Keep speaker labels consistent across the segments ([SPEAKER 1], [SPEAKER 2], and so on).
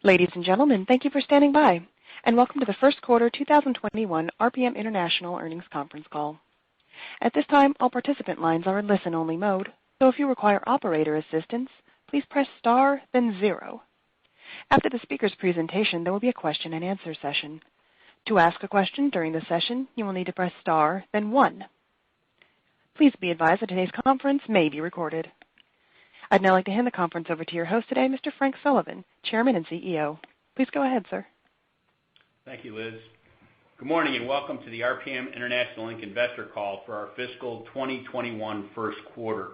[SPEAKER 1] Ladies and gentlemen, thank you for standing by, and welcome to the first quarter 2021 RPM International earnings conference call. At this time, all participant lines are in listen-only mode, so if you require operator assistance, please press star, then 0. After the speaker's presentation, there will be a question-and-answer session. To ask a question during the session, you will need to press star, then 1. Please be advised that today's conference may be recorded. I'd now like to hand the conference over to your host today, Mr. Frank Sullivan, Chairman and CEO. Please go ahead, sir.
[SPEAKER 2] Thank you, Liz. Good morning and welcome to the RPM International Inc. investor call for our fiscal 2021 first quarter.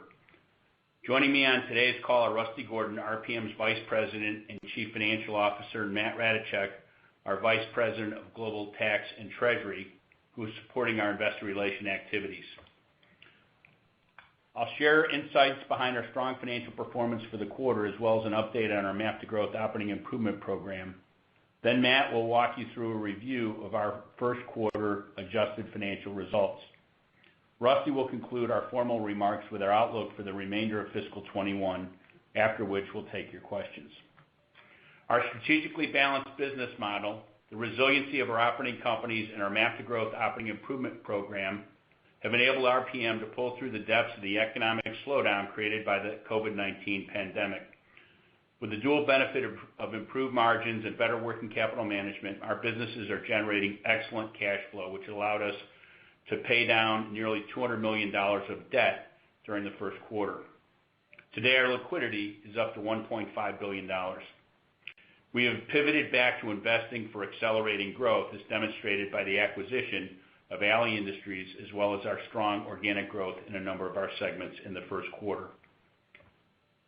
[SPEAKER 2] Joining me on today's call are Rusty Gordon, RPM's Vice President and Chief Financial Officer, and Matt Radachek, our Vice President of Global Tax and Treasury, who is supporting our investor relation activities. I'll share insights behind our strong financial performance for the quarter, as well as an update on our MAP to Growth operating improvement program. Then Matt will walk you through a review of our first quarter adjusted financial results. Rusty will conclude our formal remarks with our outlook for the remainder of fiscal 21, after which we'll take your questions. Our strategically balanced business model, the resiliency of our operating companies, and our MAP to Growth operating improvement program have enabled RPM to pull through the depths of the economic slowdown created by the COVID-19 pandemic. With the dual benefit of improved margins and better working capital management, our businesses are generating excellent cash flow, which allowed us to pay down nearly $200 million of debt during the first quarter. Today, our liquidity is up to $1.5 billion. We have pivoted back to investing for accelerating growth, as demonstrated by the acquisition of Ali Industries, as well as our strong organic growth in a number of our segments in the first quarter.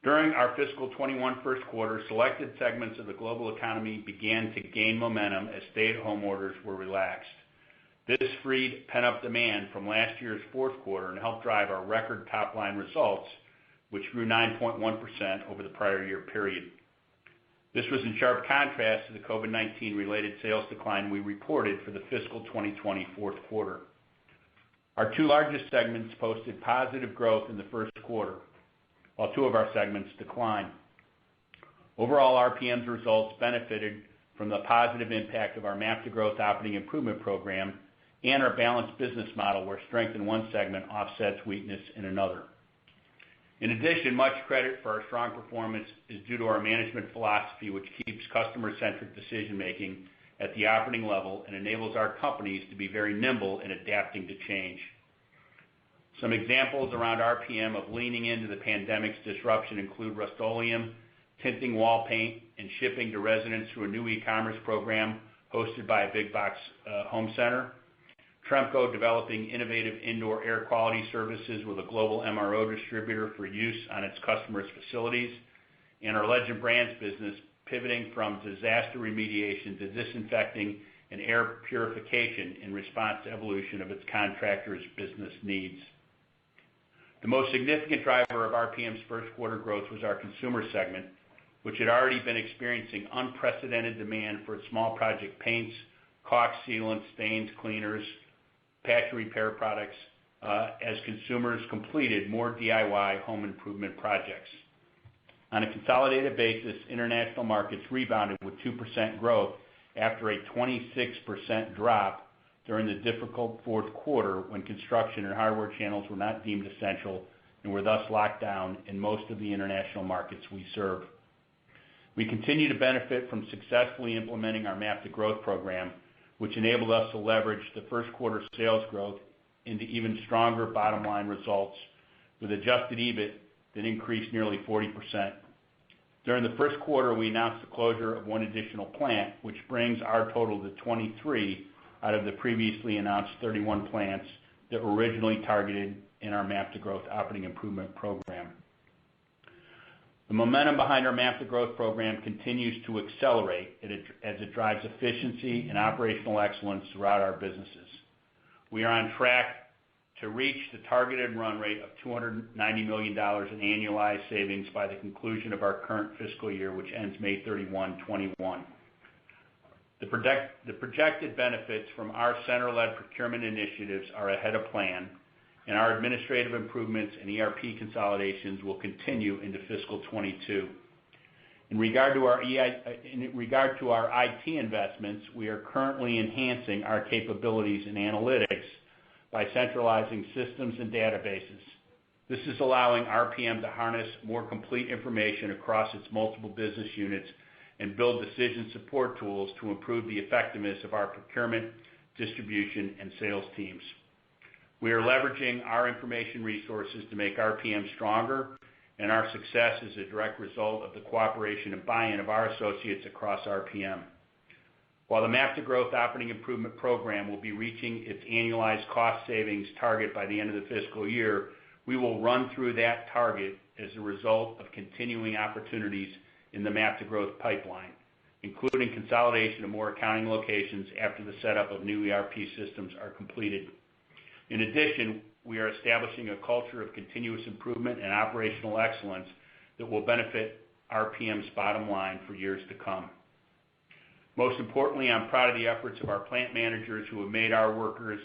[SPEAKER 2] During our fiscal 21 first quarter, selected segments of the global economy began to gain momentum as stay-at-home orders were relaxed. This freed pent-up demand from last year's fourth quarter and helped drive our record top-line results, which grew 9.1% over the prior year period. This was in sharp contrast to the COVID-19 related sales decline we reported for the fiscal 2020 fourth quarter. Our two largest segments posted positive growth in the first quarter, while two of our segments declined. Overall, RPM's results benefited from the positive impact of our MAP to Growth operating improvement program and our balanced business model, where strength in one segment offsets weakness in another. In addition, much credit for our strong performance is due to our management philosophy, which keeps customer-centric decision-making at the operating level and enables our companies to be very nimble in adapting to change. Some examples around RPM of leaning into the pandemic's disruption include Rust-Oleum tinting wall paint and shipping to residents through a new e-commerce program hosted by a big box home center, Tremco developing innovative indoor air quality services with a global MRO distributor for use on its customers' facilities, and our Legend Brands business pivoting from disaster remediation to disinfecting and air purification in response to evolution of its contractors' business needs. The most significant driver of RPM's first quarter growth was our consumer segment, which had already been experiencing unprecedented demand for its small project paints, caulk sealants, stains, cleaners, patch and repair products, as consumers completed more DIY home improvement projects. On a consolidated basis, international markets rebounded with 2% growth after a 26% drop during the difficult fourth quarter when construction and hardware channels were not deemed essential and were thus locked down in most of the international markets we serve. We continue to benefit from successfully implementing our MAP to Growth program, which enabled us to leverage the first quarter sales growth into even stronger bottom line results with adjusted EBIT that increased nearly 40%. During the first quarter, we announced the closure of one additional plant, which brings our total to 23 out of the previously announced 31 plants that were originally targeted in our MAP to Growth operating improvement program. The momentum behind our MAP to Growth program continues to accelerate as it drives efficiency and operational excellence throughout our businesses. We are on track to reach the targeted run rate of $290 million in annualized savings by the conclusion of our current fiscal year, which ends May 31, 2021. The projected benefits from our center-led procurement initiatives are ahead of plan, and our administrative improvements and ERP consolidations will continue into fiscal 22. In regard to our IT investments, we are currently enhancing our capabilities in analytics by centralizing systems and databases. This is allowing RPM to harness more complete information across its multiple business units and build decision support tools to improve the effectiveness of our procurement, distribution, and sales teams. We are leveraging our information resources to make RPM stronger, and our success is a direct result of the cooperation and buy-in of our associates across RPM. While the MAP to Growth Operating Improvement Program will be reaching its annualized cost savings target by the end of the fiscal year, we will run through that target as a result of continuing opportunities in the MAP to Growth pipeline, including consolidation of more accounting locations after the setup of new ERP systems are completed. In addition, we are establishing a culture of continuous improvement and operational excellence that will benefit RPM's bottom line for years to come. Most importantly, I'm proud of the efforts of our plant managers who have made our workers'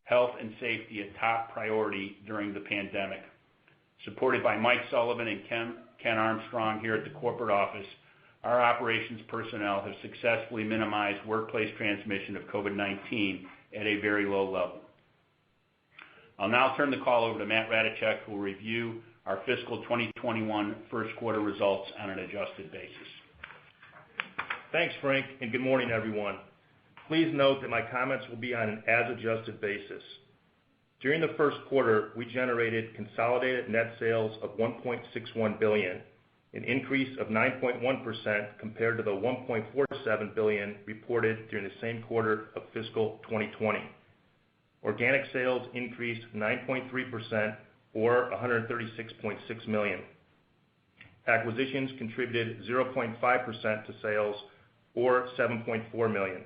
[SPEAKER 2] health and safety a top priority during the pandemic. Supported by Mike Sullivan and Ken Armstrong here at the corporate office, our operations personnel have successfully minimized workplace transmission of COVID-19 at a very low level. I'll now turn the call over to Matt Ratajczak, who will review our fiscal 2021 first quarter results on an adjusted basis.
[SPEAKER 3] Thanks, Frank, and good morning, everyone. Please note that my comments will be on an as-adjusted basis. During the first quarter, we generated consolidated net sales of $1.61 billion, an increase of 9.1% compared to the $1.47 billion reported during the same quarter of fiscal 2020. Organic sales increased 9.3%, or $136.6 million. Acquisitions contributed 0.5% to sales, or $7.4 million.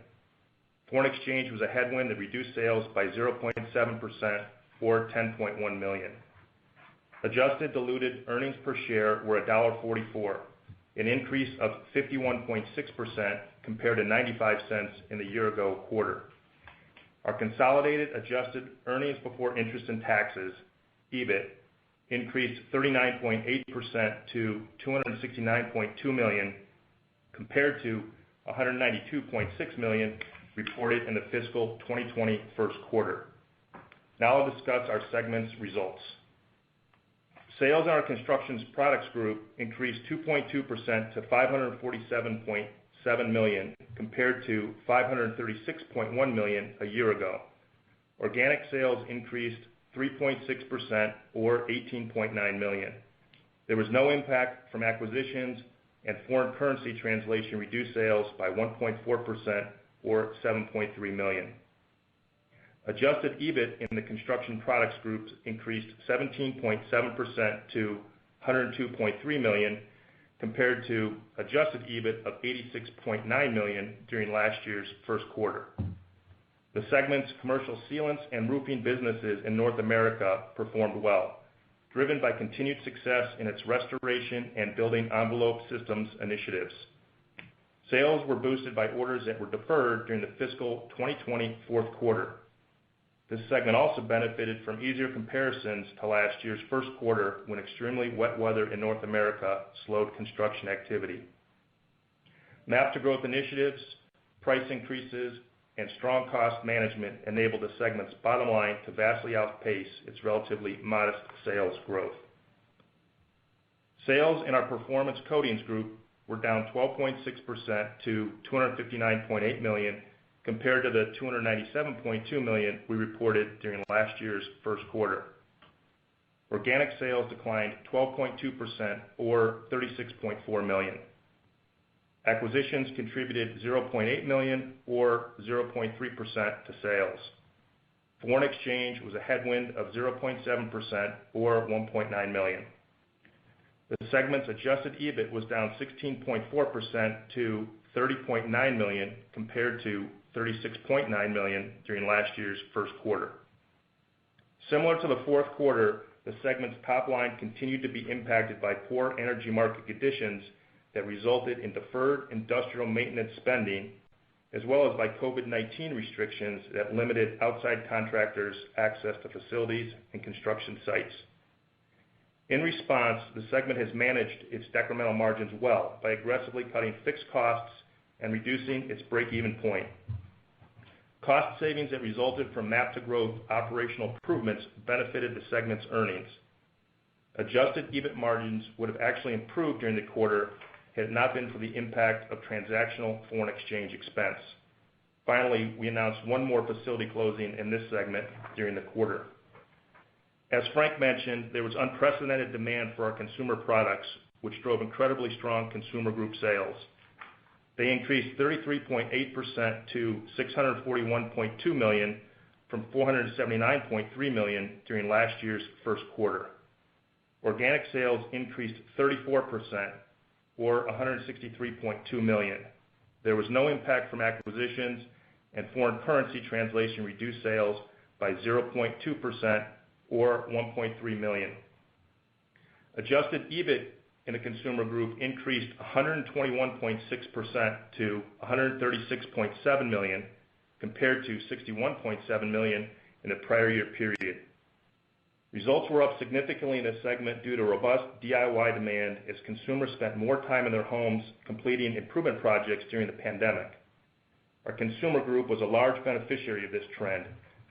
[SPEAKER 3] Foreign exchange was a headwind that reduced sales by 0.7%, or $10.1 million. Adjusted diluted earnings per share were $1.44, an increase of 51.6% compared to 95 cents in the year-ago quarter. Our consolidated adjusted earnings before interest and taxes, EBIT, increased 39.8% to $269.2 million compared to $192.6 million reported in the fiscal 2020 first quarter. Now I'll discuss our segment's results. Sales in our Construction Products Group increased 2.2% to $547.7 million compared to $536.1 million a year ago. Organic sales increased 3.6%, or $18.9 million. There was no impact from acquisitions, and foreign currency translation reduced sales by 1.4%, or $7.3 million. Adjusted EBIT in the Construction Products Group increased 17.7% to $102.3 million compared to adjusted EBIT of $86.9 million during last year's first quarter. The segment's commercial sealants and roofing businesses in North America performed well, driven by continued success in its restoration and building envelope systems initiatives. Sales were boosted by orders that were deferred during the fiscal 2020 fourth quarter. This segment also benefited from easier comparisons to last year's first quarter when extremely wet weather in North America slowed construction activity. MAP to Growth initiatives, price increases, and strong cost management enabled the segment's bottom line to vastly outpace its relatively modest sales growth. Sales in our Performance Coatings Group were down 12.6% to $259.8 million compared to the $297.2 million we reported during last year's first quarter. Organic sales declined 12.2%, or $36.4 million. Acquisitions contributed $0.8 million, or 0.3% to sales. Foreign exchange was a headwind of 0.7%, or $1.9 million. The segment's adjusted EBIT was down 16.4% to $30.9 million compared to $36.9 million during last year's first quarter. Similar to the fourth quarter, the segment's top line continued to be impacted by poor energy market conditions that resulted in deferred industrial maintenance spending, as well as by COVID-19 restrictions that limited outside contractors' access to facilities and construction sites. In response, the segment has managed its decremental margins well by aggressively cutting fixed costs and reducing its break-even point. Cost savings that resulted from MAP to Growth operational improvements benefited the segment's earnings. Adjusted EBIT margins would have actually improved during the quarter had it not been for the impact of transactional foreign exchange expense. Finally, we announced one more facility closing in this segment during the quarter. As Frank mentioned, there was unprecedented demand for our consumer products, which drove incredibly strong Consumer Group sales. They increased 33.8% to $641.2 million from $479.3 million during last year's first quarter. Organic sales increased 34%, or $163.2 million. There was no impact from acquisitions, and foreign currency translation reduced sales by 0.2%, or $1.3 million. Adjusted EBIT in the Consumer Group increased 121.6% to $136.7 million, compared to $61.7 million in the prior year period. Results were up significantly in this segment due to robust DIY demand as consumers spent more time in their homes completing improvement projects during the pandemic. Our Consumer Group was a large beneficiary of this trend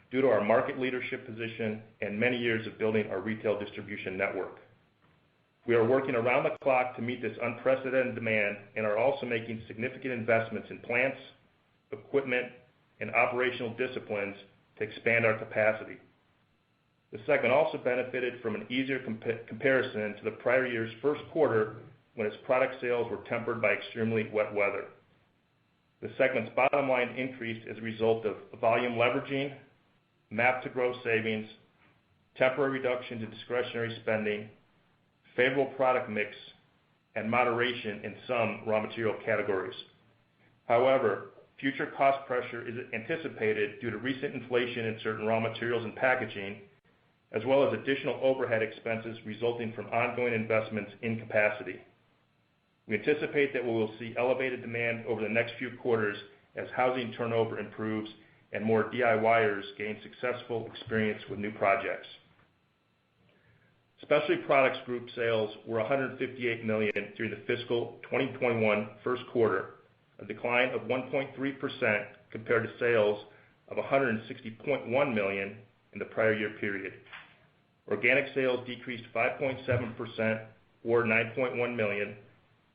[SPEAKER 3] due to our market leadership position and many years of building our retail distribution network. We are working around the clock to meet this unprecedented demand and are also making significant investments in plants, equipment, and operational disciplines to expand our capacity. The segment also benefited from an easier comparison to the prior year's first quarter when its product sales were tempered by extremely wet weather. The segment's bottom line increased as a result of volume leveraging, MAP to Growth savings, temporary reduction to discretionary spending, favorable product mix, and moderation in some raw material categories. However, future cost pressure is anticipated due to recent inflation in certain raw materials and packaging, as well as additional overhead expenses resulting from ongoing investments in capacity. We anticipate that we will see elevated demand over the next few quarters as housing turnover improves and more DIYers gain successful experience with new projects. Specialty Products Group sales were $158 million during the fiscal 2021 first quarter, a decline of 1.3% compared to sales of $160.1 million in the prior year period. Organic sales decreased 5.7%, or $9.1 million,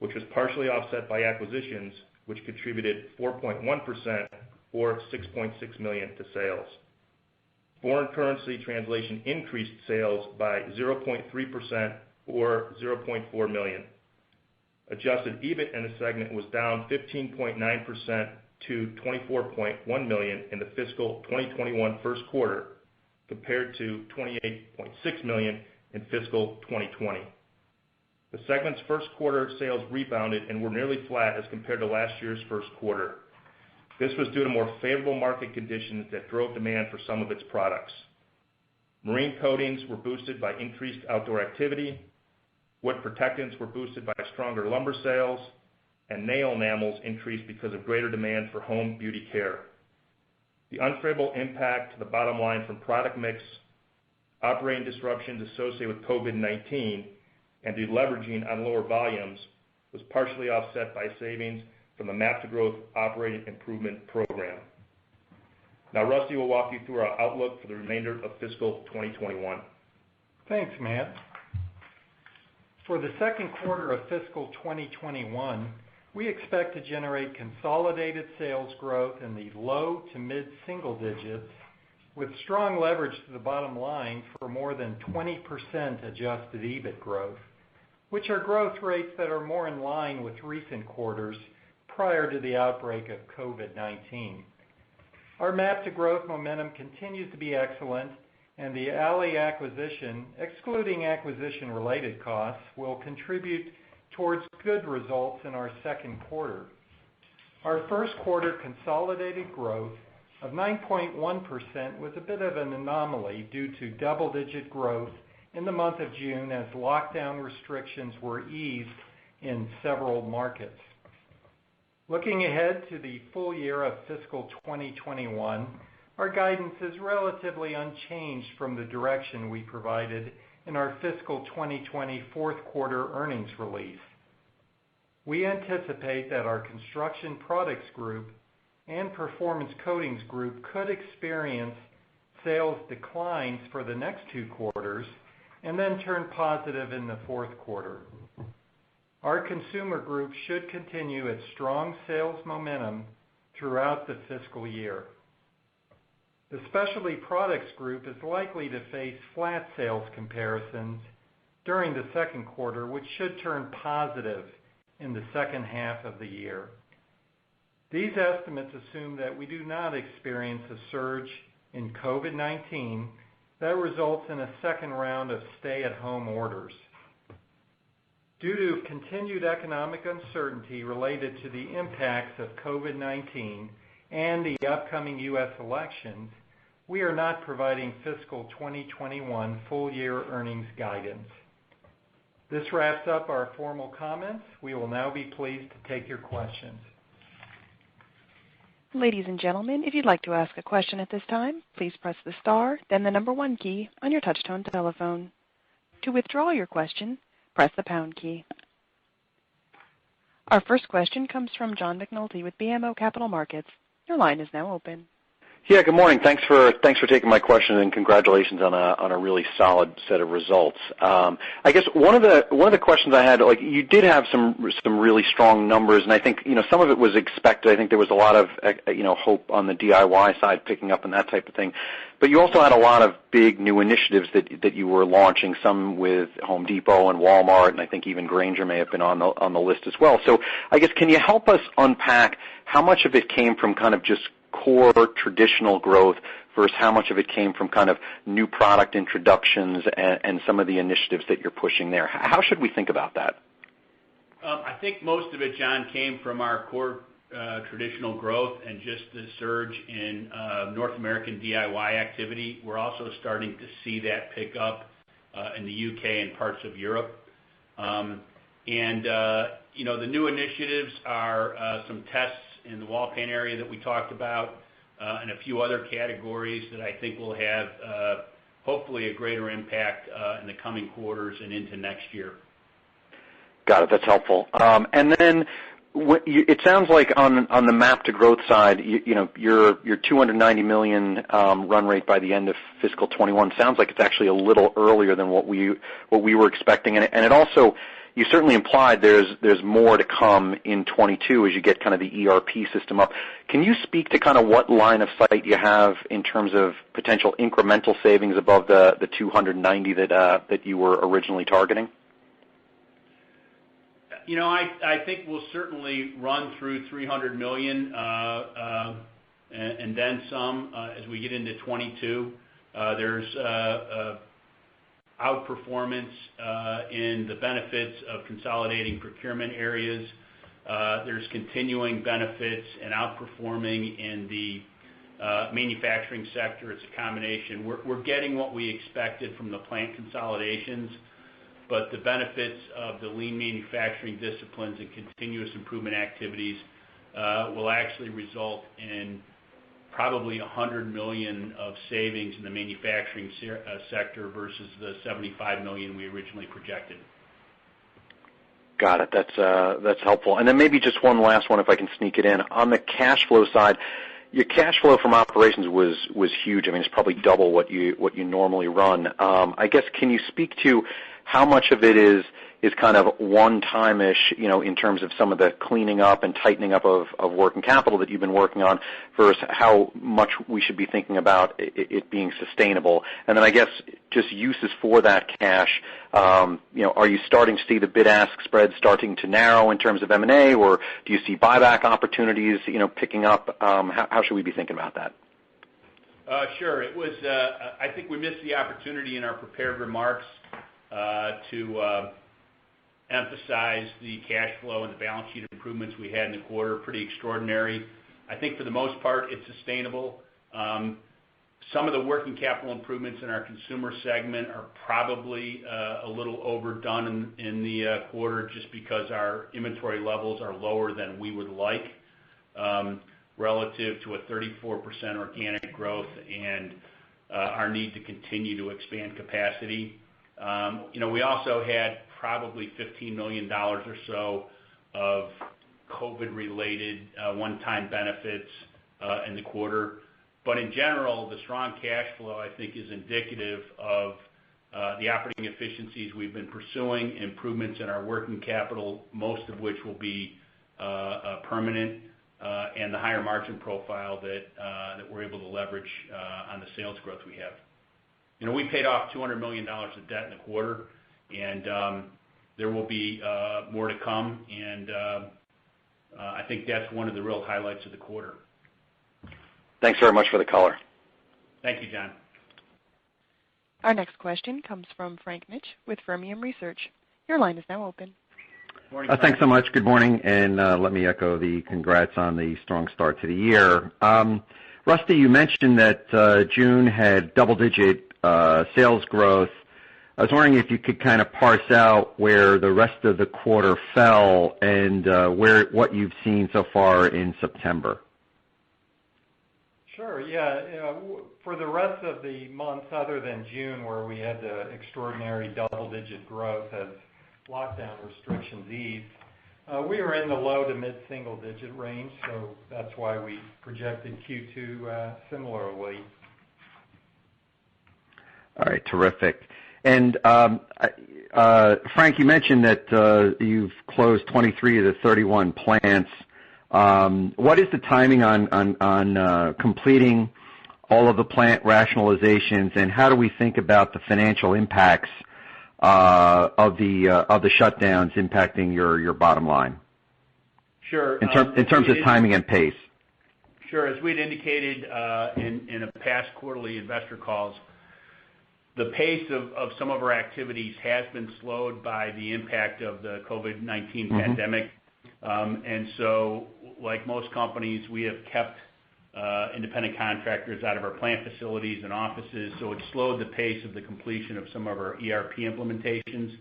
[SPEAKER 3] which was partially offset by acquisitions, which contributed 4.1%, or $6.6 million to sales. Foreign currency translation increased sales by 0.3%, or $0.4 million. Adjusted EBIT in the segment was down 15.9% to $24.1 million in the fiscal 2021 first quarter, compared to $28.6 million in fiscal 2020. The segment's first quarter sales rebounded and were nearly flat as compared to last year's first quarter. This was due to more favorable market conditions that drove demand for some of its products. Marine coatings were boosted by increased outdoor activity, wood protectants were boosted by stronger lumber sales, and nail enamels increased because of greater demand for home beauty care. The unfavorable impact to the bottom line from product mix, operating disruptions associated with COVID-19, and deleveraging on lower volumes was partially offset by savings from the MAP to Growth operating improvement program. Now Rusty will walk you through our outlook for the remainder of fiscal 2021.
[SPEAKER 4] Thanks, Matt. For the second quarter of fiscal 2021, we expect to generate consolidated sales growth in the low to mid-single digits with strong leverage to the bottom line for more than 20% adjusted EBIT growth, which are growth rates that are more in line with recent quarters prior to the outbreak of COVID-19. Our MAP to Growth momentum continues to be excellent, and the Alley acquisition, excluding acquisition-related costs, will contribute towards good results in our second quarter. Our first quarter consolidated growth of 9.1% was a bit of an anomaly due to double-digit growth in the month of June as lockdown restrictions were eased in several markets. Looking ahead to the full year of fiscal 2021, our guidance is relatively unchanged from the direction we provided in our fiscal 2020 fourth quarter earnings release. We anticipate that our Construction Products Group and Performance Coatings Group could experience sales declines for the next 2 quarters and then turn positive in the fourth quarter. Our Consumer Group should continue its strong sales momentum throughout the fiscal year. The Specialty Products Group is likely to face flat sales comparisons during the second quarter, which should turn positive in the second half of the year. These estimates assume that we do not experience a surge in COVID-19 that results in a second round of stay-at-home orders. Due to continued economic uncertainty related to the impacts of COVID-19 and the upcoming U.S. elections, we are not providing fiscal 2021 full-year earnings guidance. This wraps up our formal comments. We will now be pleased to take your questions.
[SPEAKER 1] Ladies and gentlemen, if you'd like to ask a question at this time, please press the star, then the number 1 key on your touch-tone telephone. To withdraw your question, press the pound key. Our first question comes from John McNulty with BMO Capital Markets. Your line is now open.
[SPEAKER 5] Yeah, good morning. Thanks for taking my question, and congratulations on a really solid set of results. I guess one of the questions I had, like, you did have some really strong numbers, and I think some of it was expected. I think there was a lot of hope on the DIY side picking up and that type of thing. But you also had a lot of big new initiatives that you were launching, some with Home Depot and Walmart, and I think even Grainger may have been on the list as well. So I guess, can you help us unpack how much of it came from kind of just core traditional growth versus how much of it came from kind of new product introductions and some of the initiatives that you're pushing there? How should we think about that?
[SPEAKER 2] I think most of it, John, came from our core traditional growth and just the surge in North American DIY activity. We're also starting to see that pick up in the UK and parts of Europe. The new initiatives are some tests in the wall paint area that we talked about, and a few other categories that I think will have hopefully a greater impact in the coming quarters and into next year.
[SPEAKER 5] Got it. That's helpful. And then it sounds like on the map to growth side, your $290 million run rate by the end of fiscal 21 sounds like it's actually a little earlier than what we were expecting, and it also, you certainly implied there's more to come in 22 as you get kind of the ERP system up. Can you speak to kind of what line of sight you have in terms of potential incremental savings above the 290 that you were originally targeting?
[SPEAKER 2] I think we'll certainly run through $300 million and then some as we get into 22. There's outperformance in the benefits of consolidating procurement areas. There's continuing benefits and outperforming in the manufacturing sector. It's a combination. We're getting what we expected from the plant consolidations, but the benefits of the lean manufacturing disciplines and continuous improvement activities will actually result in probably $100 million of savings in the manufacturing sector versus the $75 million we originally projected.
[SPEAKER 5] Got it. That's helpful. And then maybe just one last one, if I can sneak it in. On the cash flow side, your cash flow from operations was huge. I mean, it's probably double what you normally run. I guess, can you speak to how much of it is kind of one-time-ish, in terms of some of the cleaning up and tightening up of working capital that you've been working on versus how much we should be thinking about it being sustainable? And then I guess just uses for that cash, are you starting to see the bid-ask spread starting to narrow in terms of M&A, or do you see buyback opportunities, picking up? How should we be thinking about that?
[SPEAKER 2] Sure. It was. I think we missed the opportunity in our prepared remarks to emphasize the cash flow and the balance sheet improvements we had in the quarter. Pretty extraordinary. I think for the most part it's sustainable. Some of the working capital improvements in our consumer segment are probably a little overdone in the quarter just because our inventory levels are lower than we would like relative to a 34% organic growth and our need to continue to expand capacity. We also had probably $15 million or so of COVID-related one-time benefits in the quarter. But in general, the strong cash flow, I think, is indicative of the operating efficiencies we've been pursuing, improvements in our working capital, most of which will be permanent, and the higher margin profile that we're able to leverage on the sales growth we have. We paid off $200 million of debt in the quarter, and there will be more to come, and I think that's one of the real highlights of the quarter.
[SPEAKER 5] Thanks very much for the color.
[SPEAKER 2] Thank you, John.
[SPEAKER 1] Our next question comes from Frank Mitsch with Fermium Research. Your line is now open.
[SPEAKER 2] Morning, Frank.
[SPEAKER 6] Thanks so much. Good morning, and let me echo the congrats on the strong start to the year. Rusty, you mentioned that June had double-digit sales growth. I was wondering if you could kind of parse out where the rest of the quarter fell and what you've seen so far in September.
[SPEAKER 4] Sure, yeah. For the rest of the months, other than June, where we had the extraordinary double-digit growth as lockdown restrictions eased, we were in the low to mid-single-digit range, so that's why we projected Q2 similarly.
[SPEAKER 6] All right, terrific. And Frank, you mentioned that you've closed 23 of the 31 plants. What is the timing on completing all of the plant rationalizations, and how do we think about the financial impacts of the shutdowns impacting your bottom line?
[SPEAKER 2] Sure.
[SPEAKER 6] In terms of timing and pace.
[SPEAKER 2] Sure. As we'd indicated in a past quarterly investor calls, the pace of some of our activities has been slowed by the impact of the COVID-19 pandemic. And so, like most companies, we have kept independent contractors out of our plant facilities and offices, so it slowed the pace of the completion of some of our ERP implementations.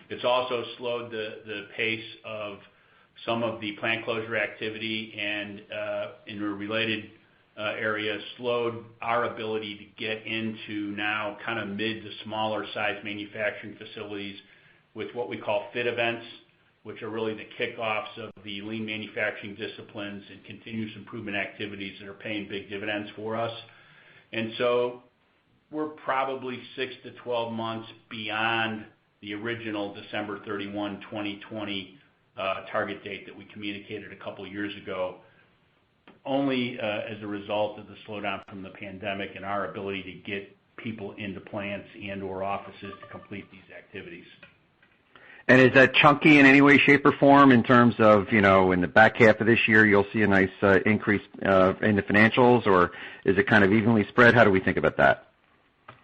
[SPEAKER 2] It's also slowed the pace of some of the plant closure activity, and in a related area, slowed our ability to get into now kind of mid to smaller size manufacturing facilities with what we call fit events, which are really the kickoffs of the lean manufacturing disciplines and continuous improvement activities that are paying big dividends for us. And so we're probably 6 to 12 months beyond the original December 31, 2020 target date that we communicated a couple years ago, only as a result of the slowdown from the pandemic and our ability to get people into plants and or offices to complete these activities.
[SPEAKER 6] And is that chunky in any way, shape, or form in terms of, in the back half of this year, you'll see a nice increase in the financials, or is it kind of evenly spread? How do we think about that?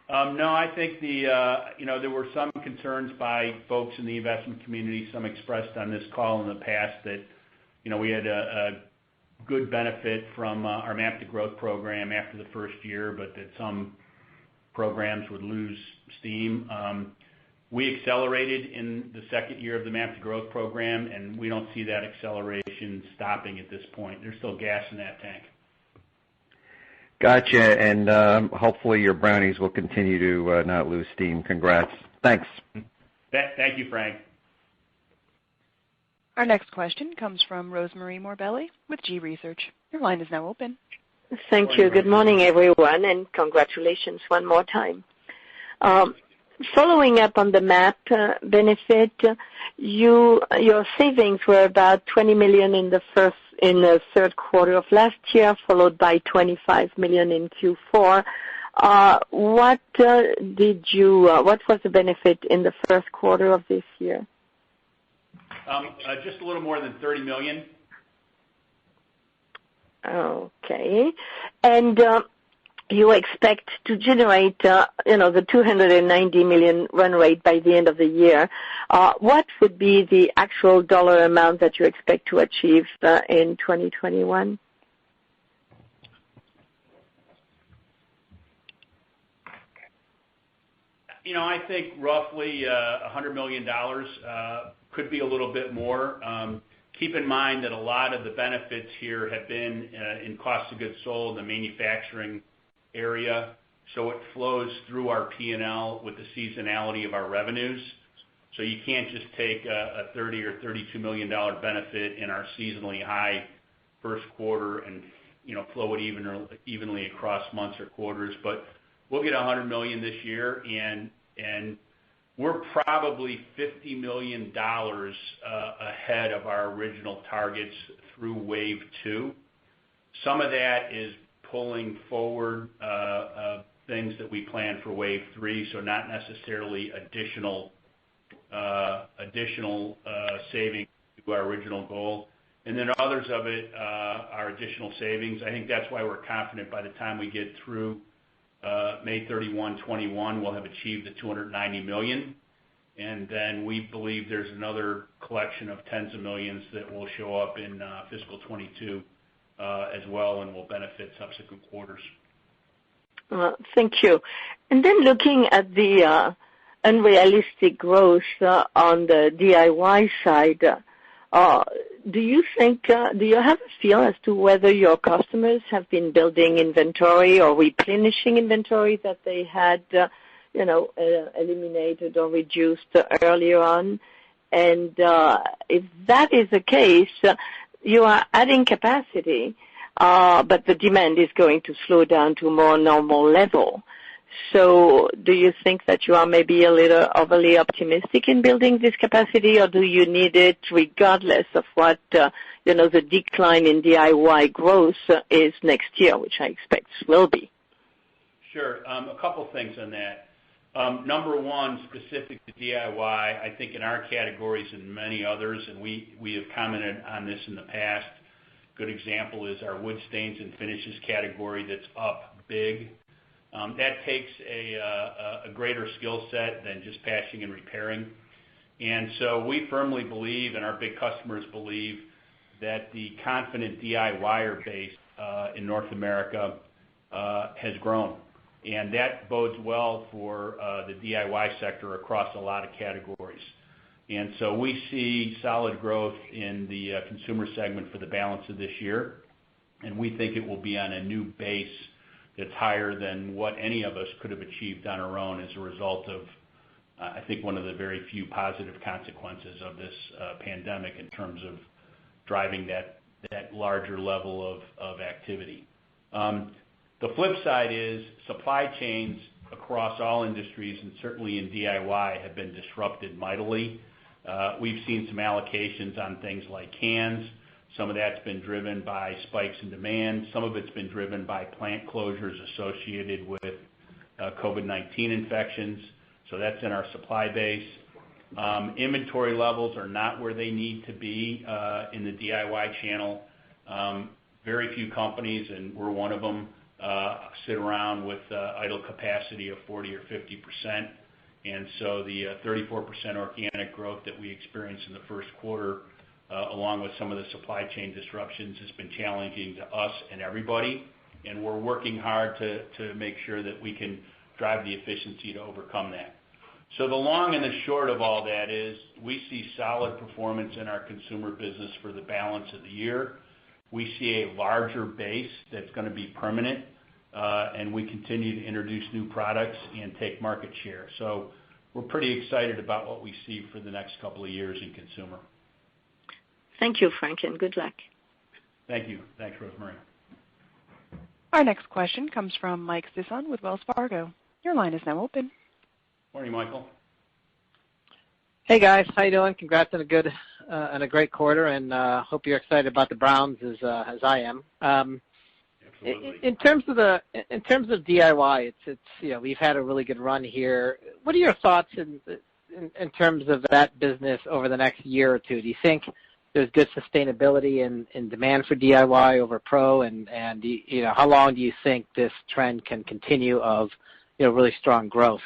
[SPEAKER 2] No, I think there were some concerns by folks in the investment community, some expressed on this call in the past, that, we had a good benefit from our MAP to Growth program after the first year, but that some programs would lose steam. We accelerated in the second year of the MAP to Growth program, and we don't see that acceleration stopping at this point. There's still gas in that tank.
[SPEAKER 6] Gotcha, and hopefully your brownies will continue to not lose steam. Congrats. Thanks.
[SPEAKER 2] Thank you, Frank.
[SPEAKER 1] Our next question comes from Rosemarie Morbelli with G Research. Your line is now open.
[SPEAKER 7] Thank you. Good morning, everyone, and congratulations one more time. Following up on the MAP benefit, your savings were about $20 million in the third quarter of last year, followed by $25 million in Q4. What was the benefit in the first quarter of this year?
[SPEAKER 2] Just a little more than $30 million.
[SPEAKER 7] Okay. And you expect to generate, the $290 million run rate by the end of the year. What would be the actual dollar amount that you expect to achieve in 2021?
[SPEAKER 2] I think roughly $100 million, could be a little bit more. Keep in mind that a lot of the benefits here have been in cost of goods sold, the manufacturing area. so it flows through our P&L with the seasonality of our revenues. So you can't just take a $30 or $32 million benefit in our seasonally high first quarter and flow it evenly across months or quarters. But we'll get $100 million this year, and we're probably $50 million ahead of our original targets through Wave 2. Some of that is pulling forward things that we plan for Wave 3, so not necessarily additional savings to our original goal. And then others of it are additional savings. I think that's why we're confident by the time we get through May 31, 21, we'll have achieved the $290 million. And then we believe there's another collection of tens of millions that will show up in fiscal 22 as well and will benefit subsequent quarters.
[SPEAKER 7] Thank you. And then looking at the unrealistic growth on the DIY side, do you have a feel as to whether your customers have been building inventory or replenishing inventory that they had, eliminated or reduced earlier on? And if that is the case, you are adding capacity, but the demand is going to slow down to a more normal level. So do you think that you are maybe a little overly optimistic in building this capacity, or do you need it regardless of what, the decline in DIY growth is next year, which I expect will be?
[SPEAKER 2] Sure. A couple things on that. Number one, specific to DIY, I think in our categories and many others, and we have commented on this in the past, good example is our wood stains and finishes category that's up big. That takes a greater skill set than just patching and repairing. And so we firmly believe, and our big customers believe, that the confident DIYer base in North America has grown. And that bodes well for the DIY sector across a lot of categories. And so we see solid growth in the consumer segment for the balance of this year, and we think it will be on a new base that's higher than what any of us could have achieved on our own as a result of, I think, one of the very few positive consequences of this pandemic in terms of driving that larger level of activity. The flip side is supply chains across all industries, and certainly in DIY, have been disrupted mightily. We've seen some allocations on things like cans. Some of that's been driven by spikes in demand. Some of it's been driven by plant closures associated with COVID-19 infections. So that's in our supply base. Inventory levels are not where they need to be in the DIY channel. Very few companies, and we're one of them, sit around with idle capacity of 40 or 50%. And so the 34% organic growth that we experienced in the first quarter, along with some of the supply chain disruptions, has been challenging to us and everybody. And we're working hard to make sure that we can drive the efficiency to overcome that. So the long and the short of all that is we see solid performance in our consumer business for the balance of the year. We see a larger base that's going to be permanent, and we continue to introduce new products and take market share. So we're pretty excited about what we see for the next couple of years in consumer.
[SPEAKER 7] Thank you, Frank, and good luck.
[SPEAKER 2] Thank you. Thanks, Rosemary.
[SPEAKER 1] Our next question comes from Mike Sison with Wells Fargo. Your line is now open.
[SPEAKER 2] Morning, Michael.
[SPEAKER 8] Hey, guys. How you doing? Congrats on a good and a great quarter, and hope you're excited about the Browns as I am.
[SPEAKER 2] Absolutely.
[SPEAKER 8] In terms of DIY, it's we've had a really good run here. What are your thoughts in terms of that business over the next year or two? Do you think there's good sustainability in demand for DIY over pro, and how long do you think this trend can continue of really strong growth?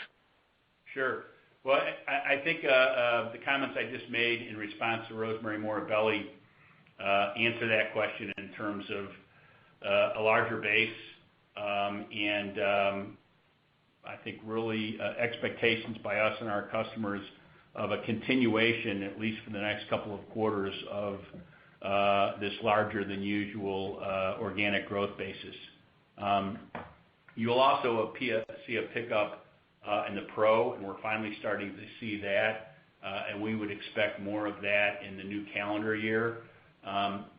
[SPEAKER 2] Sure. Well, I think the comments I just made in response to Rosemary Morabelli answer that question in terms of a larger base and I think really expectations by us and our customers of a continuation, at least for the next couple of quarters, of this larger than usual organic growth basis. You'll also see a pickup in the pro, and we're finally starting to see that, and we would expect more of that in the new calendar year.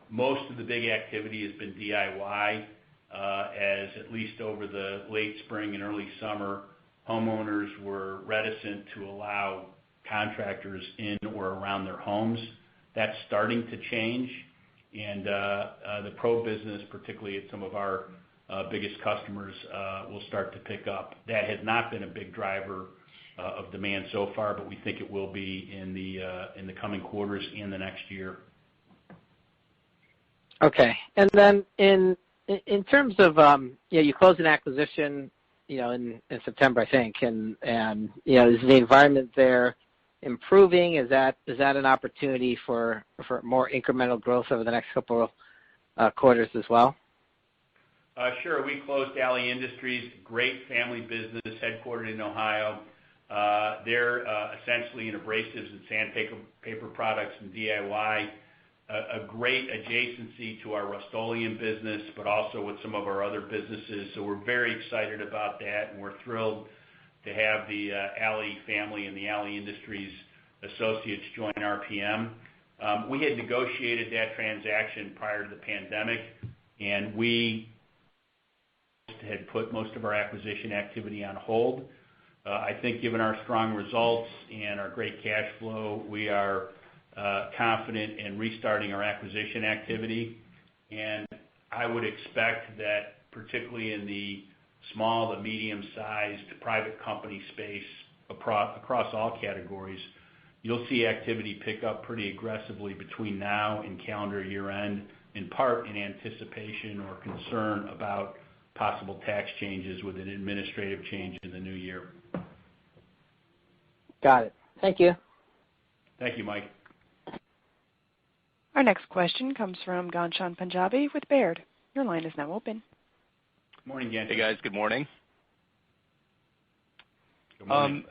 [SPEAKER 2] Most of the big activity has been DIY, as at least over the late spring and early summer, homeowners were reticent to allow contractors in or around their homes. That's starting to change, and the pro business, particularly at some of our biggest customers, will start to pick up. That has not been a big driver of demand so far, but we think it will be in the coming quarters and the next year.
[SPEAKER 8] Okay. And then in terms of you closed an acquisition in September, I think, and is the environment there improving? Is that an opportunity for more incremental growth over the next couple of quarters as well?
[SPEAKER 2] Sure. We closed Alley Industries, great family business headquartered in Ohio. They're essentially in abrasives and sandpaper products and DIY, a great adjacency to our Rust-Oleum business, but also with some of our other businesses. So we're very excited about that, and we're thrilled to have the Alley family and the Alley Industries associates join RPM. We had negotiated that transaction prior to the pandemic, and we had put most of our acquisition activity on hold. I think given our strong results and our great cash flow, we are confident in restarting our acquisition activity. And I would expect that particularly in the small to medium-sized private company space across all categories, you'll see activity pick up pretty aggressively between now and calendar year end, in part in anticipation or concern about possible tax changes with an administrative change in the new year.
[SPEAKER 8] Got it. Thank you.
[SPEAKER 2] Thank you, Mike.
[SPEAKER 1] Our next question comes from Ghansham Panjabi with Baird. Your line is now open.
[SPEAKER 2] Good morning, Ghansham.
[SPEAKER 9] Hey, guys. Good morning.
[SPEAKER 2] Good morning.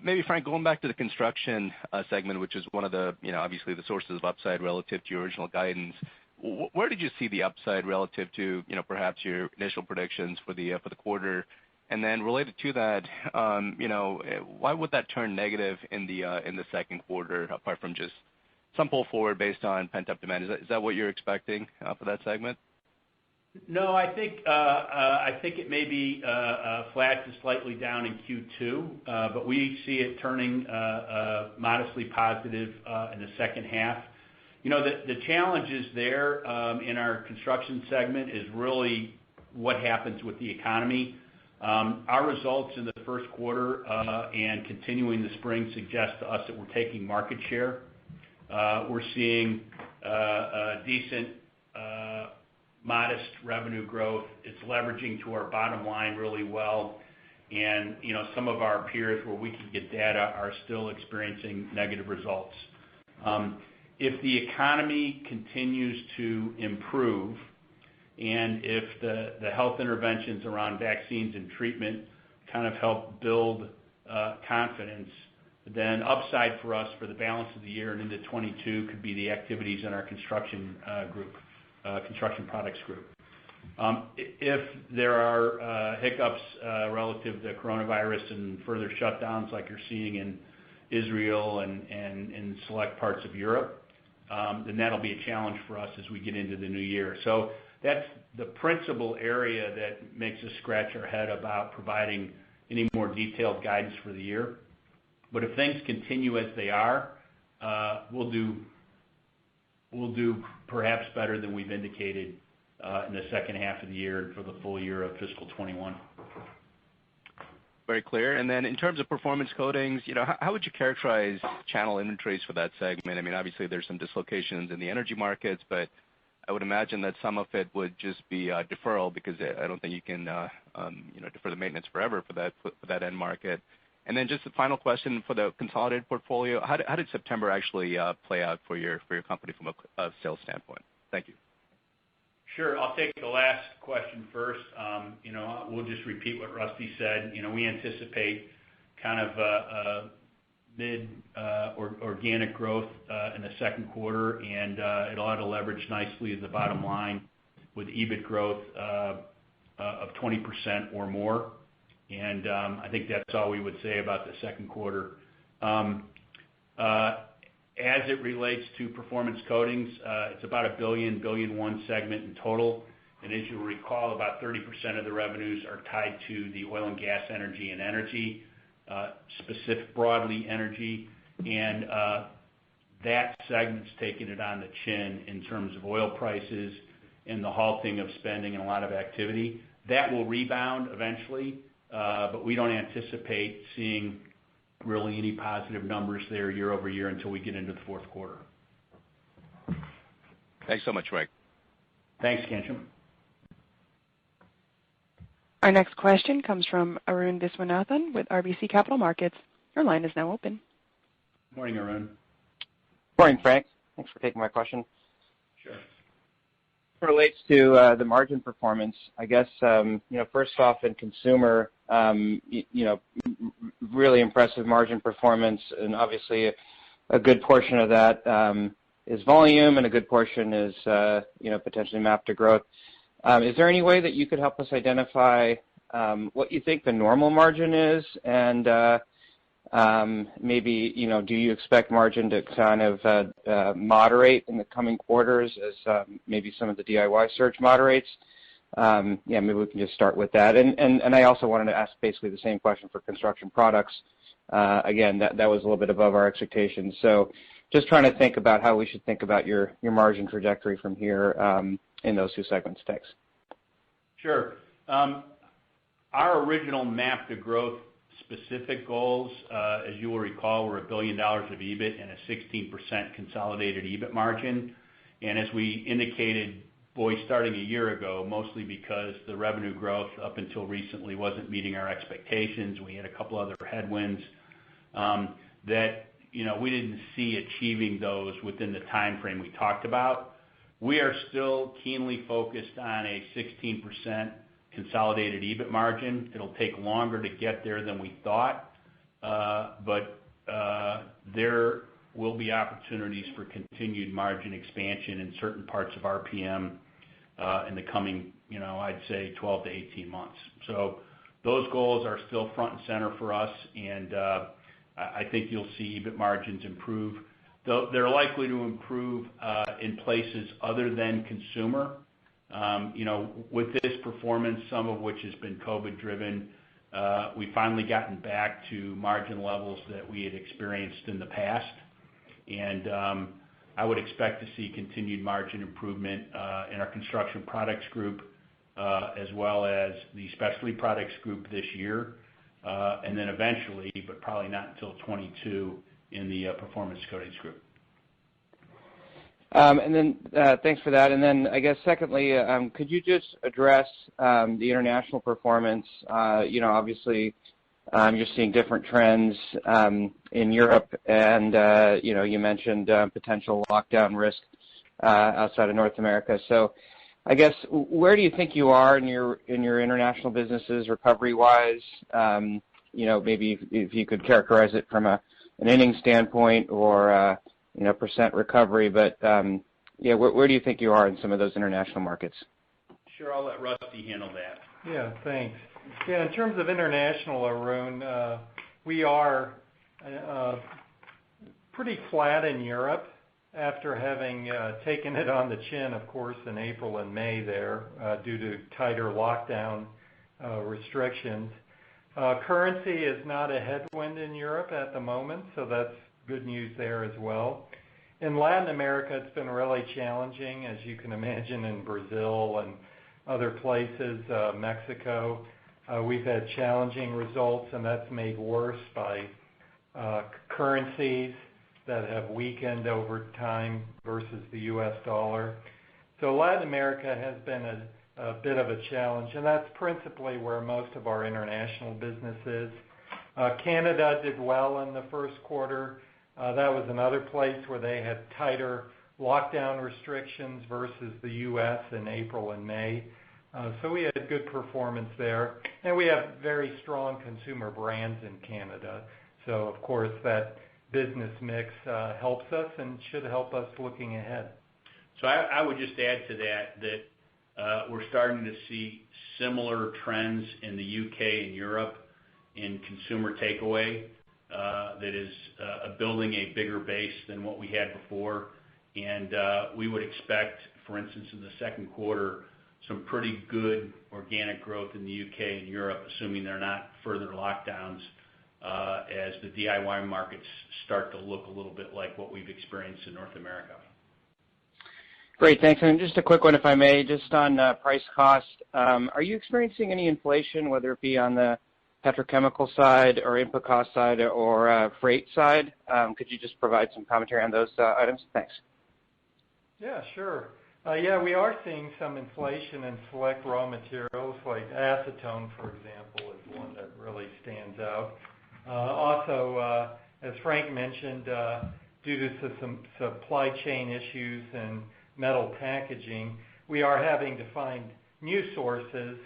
[SPEAKER 9] Maybe, Frank, going back to the construction segment, which is one of the, obviously the sources of upside relative to your original guidance. Where did you see the upside relative to, perhaps your initial predictions for the quarter? And then related to that, why would that turn negative in the second quarter, apart from just some pull forward based on pent-up demand? Is that what you're expecting for that segment?
[SPEAKER 2] No, I think it may be flat to slightly down in Q2, but we see it turning modestly positive in the second half. The challenges there in our construction segment is really what happens with the economy. Our results in the first quarter and continuing the spring suggest to us that we're taking market share. We're seeing decent, modest revenue growth. It's leveraging to our bottom line really well. And, some of our peers where we can get data are still experiencing negative results. If the economy continues to improve, and if the health interventions around vaccines and treatment kind of help build confidence, then upside for us for the balance of the year and into 22 could be the activities in our construction products group. If there are hiccups relative to coronavirus and further shutdowns like you're seeing in Israel and in select parts of Europe, then that'll be a challenge for us as we get into the new year. So that's the principal area that makes us scratch our head about providing any more detailed guidance for the year. But if things continue as they are, we'll do perhaps better than we've indicated in the second half of the year and for the full year of fiscal 21.
[SPEAKER 9] Very clear. And then in terms of performance coatings, how would you characterize channel inventories for that segment? I mean, obviously there's some dislocations in the energy markets, but I would imagine that some of it would just be deferral, because I don't think you can defer the maintenance forever for that end market. And then just the final question for the consolidated portfolio, how did September actually play out for your company from a sales standpoint? Thank you.
[SPEAKER 2] Sure. I'll take the last question first. We'll just repeat what Rusty said. We anticipate kind of mid organic growth in the second quarter, and it ought to leverage nicely at the bottom line with EBIT growth of 20% or more. And I think that's all we would say about the second quarter. As it relates to performance coatings, it's about a $1 billion segment in total. And as you'll recall, about 30% of the revenues are tied to the oil and gas energy and energy, specific broadly energy. And that segment's taken it on the chin in terms of oil prices and the halting of spending and a lot of activity. That will rebound eventually, but we don't anticipate seeing really any positive numbers there year over year until we get into the fourth quarter.
[SPEAKER 9] Thanks so much, Frank.
[SPEAKER 2] Thanks, Ghansham.
[SPEAKER 1] Our next question comes from Arun Viswanathan with RBC Capital Markets. Your line is now open.
[SPEAKER 2] Morning, Arun.
[SPEAKER 10] Morning, Frank. Thanks for taking my question.
[SPEAKER 2] Sure.
[SPEAKER 10] It relates to the margin performance. I guess, first off in consumer, really impressive margin performance, and obviously a good portion of that is volume and a good portion is, potentially MAP to growth. Is there any way that you could help us identify what you think the normal margin is, and maybe, do you expect margin to kind of moderate in the coming quarters as maybe some of the DIY surge moderates? Maybe we can just start with that. And I also wanted to ask basically the same question for construction products. Again, that was a little bit above our expectations. So just trying to think about how we should think about your margin trajectory from here in those two segments. Thanks.
[SPEAKER 2] Sure. Our original MAP to growth specific goals, as you will recall, were $1 billion of EBIT and a 16% consolidated EBIT margin. And as we indicated, starting a year ago, mostly because the revenue growth up until recently wasn't meeting our expectations. We had a couple other headwinds that we didn't see achieving those within the time frame we talked about. We are still keenly focused on a 16% consolidated EBIT margin. It'll take longer to get there than we thought, but there will be opportunities for continued margin expansion in certain parts of RPM in the coming, I'd say 12 to 18 months. So those goals are still front and center for us, and I think you'll see EBIT margins improve. They're likely to improve in places other than consumer. With this performance, some of which has been COVID-driven, we've finally gotten back to margin levels that we had experienced in the past. And I would expect to see continued margin improvement in our construction products group as well as the specialty products group this year. And then eventually, but probably not until 22, in the performance coatings group.
[SPEAKER 10] And then thanks for that. And then I guess secondly, could you just address the international performance? Obviously you're seeing different trends in Europe, and you mentioned potential lockdown risk outside of North America. So I guess where do you think you are in your international businesses recovery-wise? Maybe if you could characterize it from an inning standpoint or percent recovery, but where do you think you are in some of those international markets?
[SPEAKER 2] Sure, I'll let Rusty handle that.
[SPEAKER 4] Yeah, thanks. Yeah, in terms of international, Arun, we are pretty flat in Europe after having taken it on the chin, of course, in April and May there due to tighter lockdown restrictions. Currency is not a headwind in Europe at the moment, so that's good news there as well. In Latin America, it's been really challenging, as you can imagine, in Brazil and other places, Mexico. We've had challenging results, and that's made worse by currencies that have weakened over time versus the U.S. dollar. So Latin America has been a bit of a challenge, and that's principally where most of our international business is. Canada did well in the first quarter. That was another place where they had tighter lockdown restrictions versus the U.S. in April and May. So we had good performance there. And we have very strong consumer brands in Canada. So, of course, that business mix helps us and should help us looking ahead.
[SPEAKER 2] So I would just add to that We're starting to see similar trends in the UK and Europe in consumer takeaway that is building a bigger base than what we had before. And we would expect, for instance, in the second quarter, some pretty good organic growth in the UK and Europe, assuming there are not further lockdowns, as the DIY markets start to look a little bit like what we've experienced in North America.
[SPEAKER 10] Great, thanks. And just a quick one, if I may, just on price cost. Are you experiencing any inflation, whether it be on the petrochemical side or input cost side or freight side? Could you just provide some commentary on those items? Thanks.
[SPEAKER 4] Yeah, sure. Yeah, we are seeing some inflation in select raw materials, like acetone, for example, is one that really stands out. Also, as Frank mentioned, due to some supply chain issues and metal packaging, we are having to find new sources,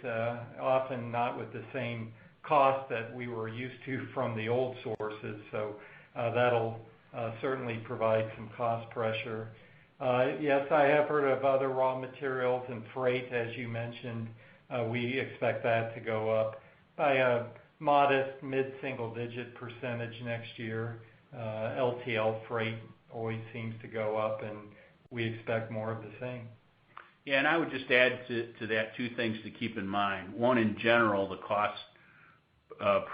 [SPEAKER 4] often not with the same cost that we were used to from the old sources. So that'll certainly provide some cost pressure. Yes, I have heard of other raw materials and freight, as you mentioned. We expect that to go up by a modest mid-single-digit percentage next year. LTL freight always seems to go up, and we expect more of the same.
[SPEAKER 2] Yeah, and I would just add to that two things to keep in mind. One, in general, the cost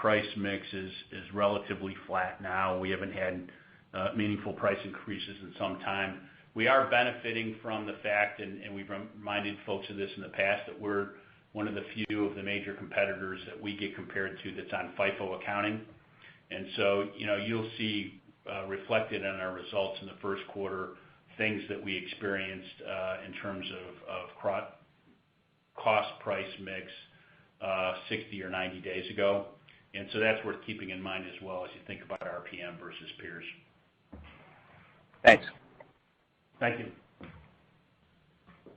[SPEAKER 2] price mix is relatively flat now. We haven't had meaningful price increases in some time. We are benefiting from the fact, and we've reminded folks of this in the past, that we're one of the few of the major competitors that we get compared to that's on FIFO accounting. And so, you'll see reflected in our results in the first quarter things that we experienced in terms of cost price mix 60 or 90 days ago. And so that's worth keeping in mind as well as you think about RPM versus peers.
[SPEAKER 10] Thanks.
[SPEAKER 2] Thank you.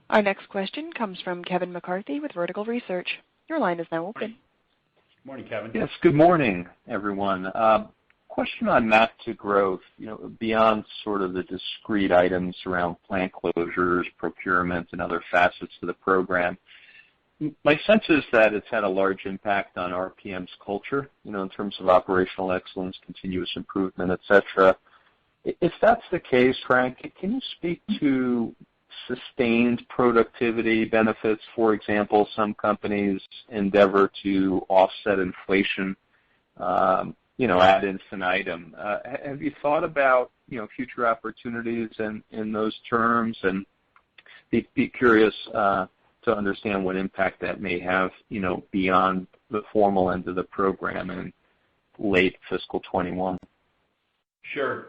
[SPEAKER 1] Our next question comes from Kevin McCarthy with Vertical Research. Your line is now open.
[SPEAKER 2] Good morning, Kevin.
[SPEAKER 11] Yes, good morning, everyone. Question on MAP to Growth, beyond sort of the discrete items around plant closures, procurement, and other facets of the program. My sense is that it's had a large impact on RPM's culture, in terms of operational excellence, continuous improvement, et cetera. If that's the case, Frank, can you speak to sustained productivity benefits? For example, some companies endeavor to offset inflation, ad infinitum. Have you thought about, future opportunities in those terms? And be curious to understand what impact that may have, beyond the formal end of the program in late fiscal 21.
[SPEAKER 2] Sure.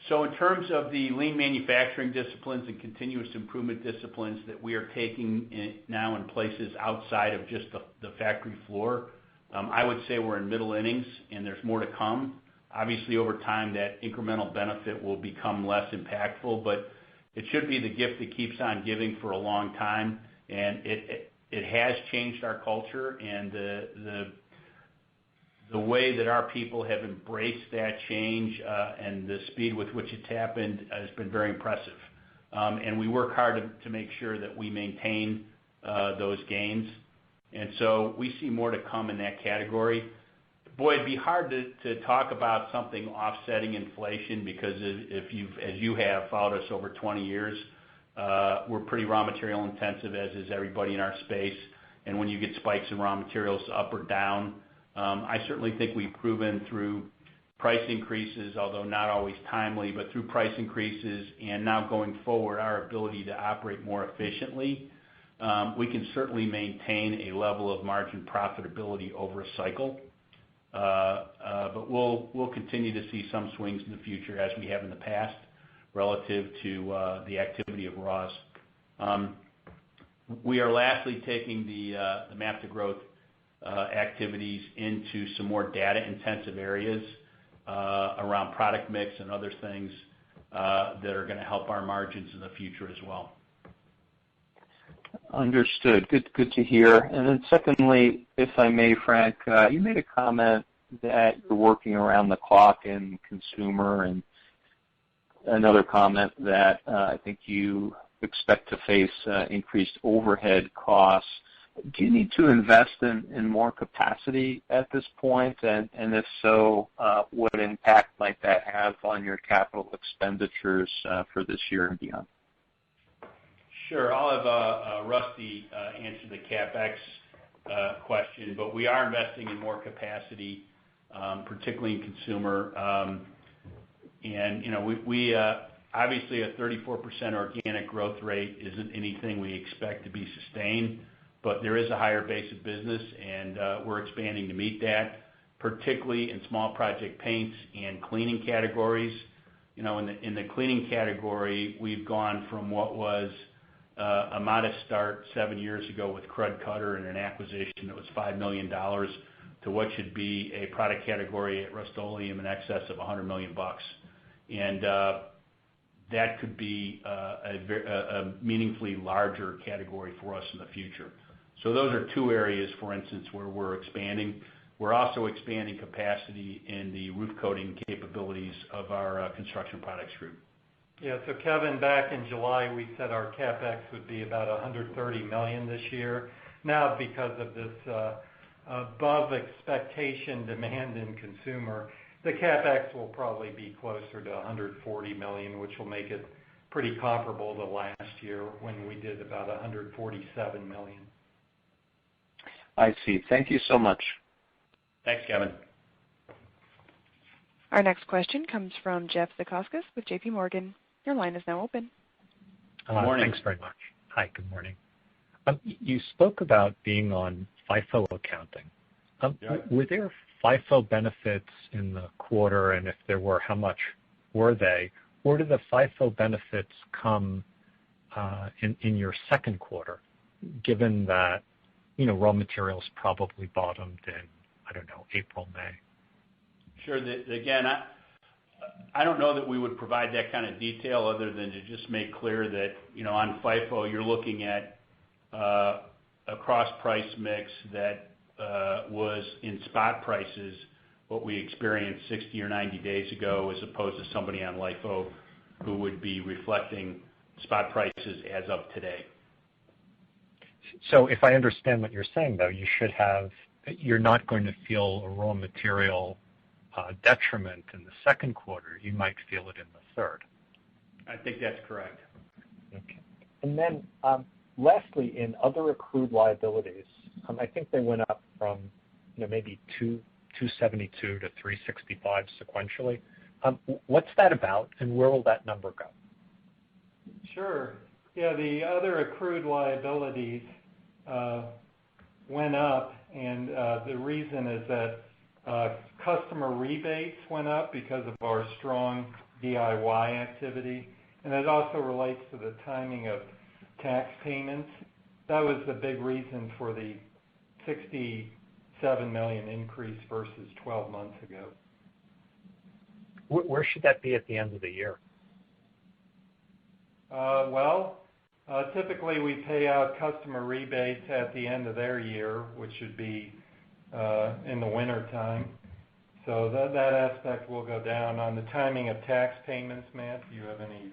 [SPEAKER 2] So in terms of the lean manufacturing disciplines and continuous improvement disciplines that we are taking now in places outside of just the factory floor, I would say we're in middle innings and there's more to come. Obviously, over time, that incremental benefit will become less impactful, but it should be the gift that keeps on giving for a long time. And it has changed our culture, and the way that our people have embraced that change and the speed with which it's happened has been very impressive. And we work hard to make sure that we maintain those gains. And so we see more to come in that category. Boy, it'd be hard to talk about something offsetting inflation because as you have followed us over 20 years, we're pretty raw material intensive, as is everybody in our space. And when you get spikes in raw materials up or down, I certainly think we've proven through price increases, although not always timely, but through price increases and now going forward, our ability to operate more efficiently, we can certainly maintain a level of margin profitability over a cycle. But we'll continue to see some swings in the future, as we have in the past, relative to the activity of raws. We are lastly taking the MAP to Growth activities into some more data-intensive areas around product mix and other things that are going to help our margins in the future as well.
[SPEAKER 11] Understood. Good to hear. And then secondly, if I may, Frank, you made a comment that you're working around the clock in consumer, and another comment that I think you expect to face increased overhead costs. Do you need to invest in more capacity at this point? And if so, what impact might that have on your capital expenditures for this year and beyond?
[SPEAKER 2] Sure. I'll have Rusty answer the CapEx question, but we are investing in more capacity, particularly in consumer. We obviously a 34% organic growth rate isn't anything we expect to be sustained, but there is a higher base of business, and we're expanding to meet that, particularly in small project paints and cleaning categories. In the cleaning category, we've gone from what was a modest start 7 years ago with Krud Kutter and an acquisition that was $5 million to what should be a product category at Rust-Oleum in excess of $100 million. And that could be a meaningfully larger category for us in the future. So those are two areas, for instance, where we're expanding. We're also expanding capacity in the roof coating capabilities of our construction products group.
[SPEAKER 4] Yeah, so Kevin, back in July, we said our CapEx would be about $130 million this year. Now, because of this above expectation demand in consumer, the CapEx will probably be closer to $140 million, which will make it pretty comparable to last year when we did about $147 million.
[SPEAKER 11] I see. Thank you so much.
[SPEAKER 2] Thanks, Kevin.
[SPEAKER 1] Our next question comes from Jeff Zekauskas with J.P. Morgan. Your line is now open.
[SPEAKER 2] Good morning.
[SPEAKER 12] Thanks very much. Hi, good morning. You spoke about being on FIFO accounting. Were there FIFO benefits in the quarter, and if there were, how much were they? Or did the FIFO benefits come in your second quarter, given that raw materials probably bottomed in, April, May?
[SPEAKER 2] Sure. Again, I don't know that we would provide that kind of detail other than to just make clear that, on FIFO, you're looking at a cross-price mix that was in spot prices, what we experienced 60 or 90 days ago, as opposed to somebody on LIFO who would be reflecting spot prices as of today.
[SPEAKER 12] So if I understand what you're saying, though, you're not going to feel a raw material detriment in the second quarter. You might feel it in the third.
[SPEAKER 2] I think that's correct.
[SPEAKER 12] Okay. And then lastly, in other accrued liabilities, I think they went up from maybe 272 to 365 sequentially. What's that about, and where will that number go?
[SPEAKER 4] Sure. Yeah, the other accrued liabilities went up, and the reason is that customer rebates went up because of our strong DIY activity, and it also relates to the timing of tax payments. That was the big reason for the $67 million increase versus 12 months ago.
[SPEAKER 12] Where should that be at the end of the year?
[SPEAKER 4] Typically we pay out customer rebates at the end of their year, which should be in the winter time. So that aspect will go down. On the timing of tax payments, Matt, do you have any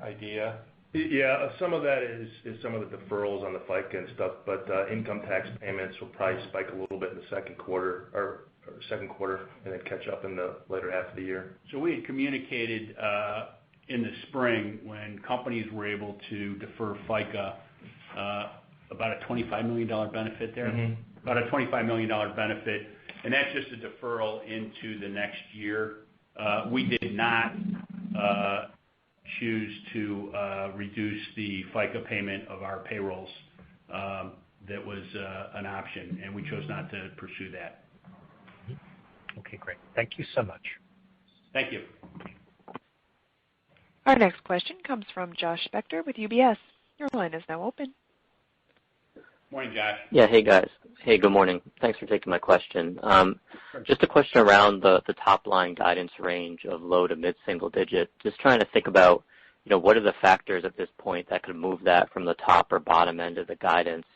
[SPEAKER 4] idea?
[SPEAKER 3] Yeah, some of that is some of the deferrals on the FICA and stuff, but income tax payments will probably spike a little bit in the second quarter, and then catch up in the later half of the year.
[SPEAKER 2] So we had communicated in the spring when companies were able to defer FICA about a $25 million benefit there. Mm-hmm. About a $25 million benefit, and that's just a deferral into the next year. We did not choose to reduce the FICA payment of our payrolls. That was an option, and we chose not to pursue that.
[SPEAKER 12] Okay, great. Thank you so much.
[SPEAKER 2] Thank you.
[SPEAKER 1] Our next question comes from Josh Spector with UBS. Your line is now open.
[SPEAKER 2] Morning, Josh.
[SPEAKER 13] Yeah, hey, guys. Hey, good morning. Thanks for taking my question. Just a question around the top-line guidance range of low to mid-single digit. Just trying to think about, what are the factors at this point that could move that from the top or bottom end of the guidance?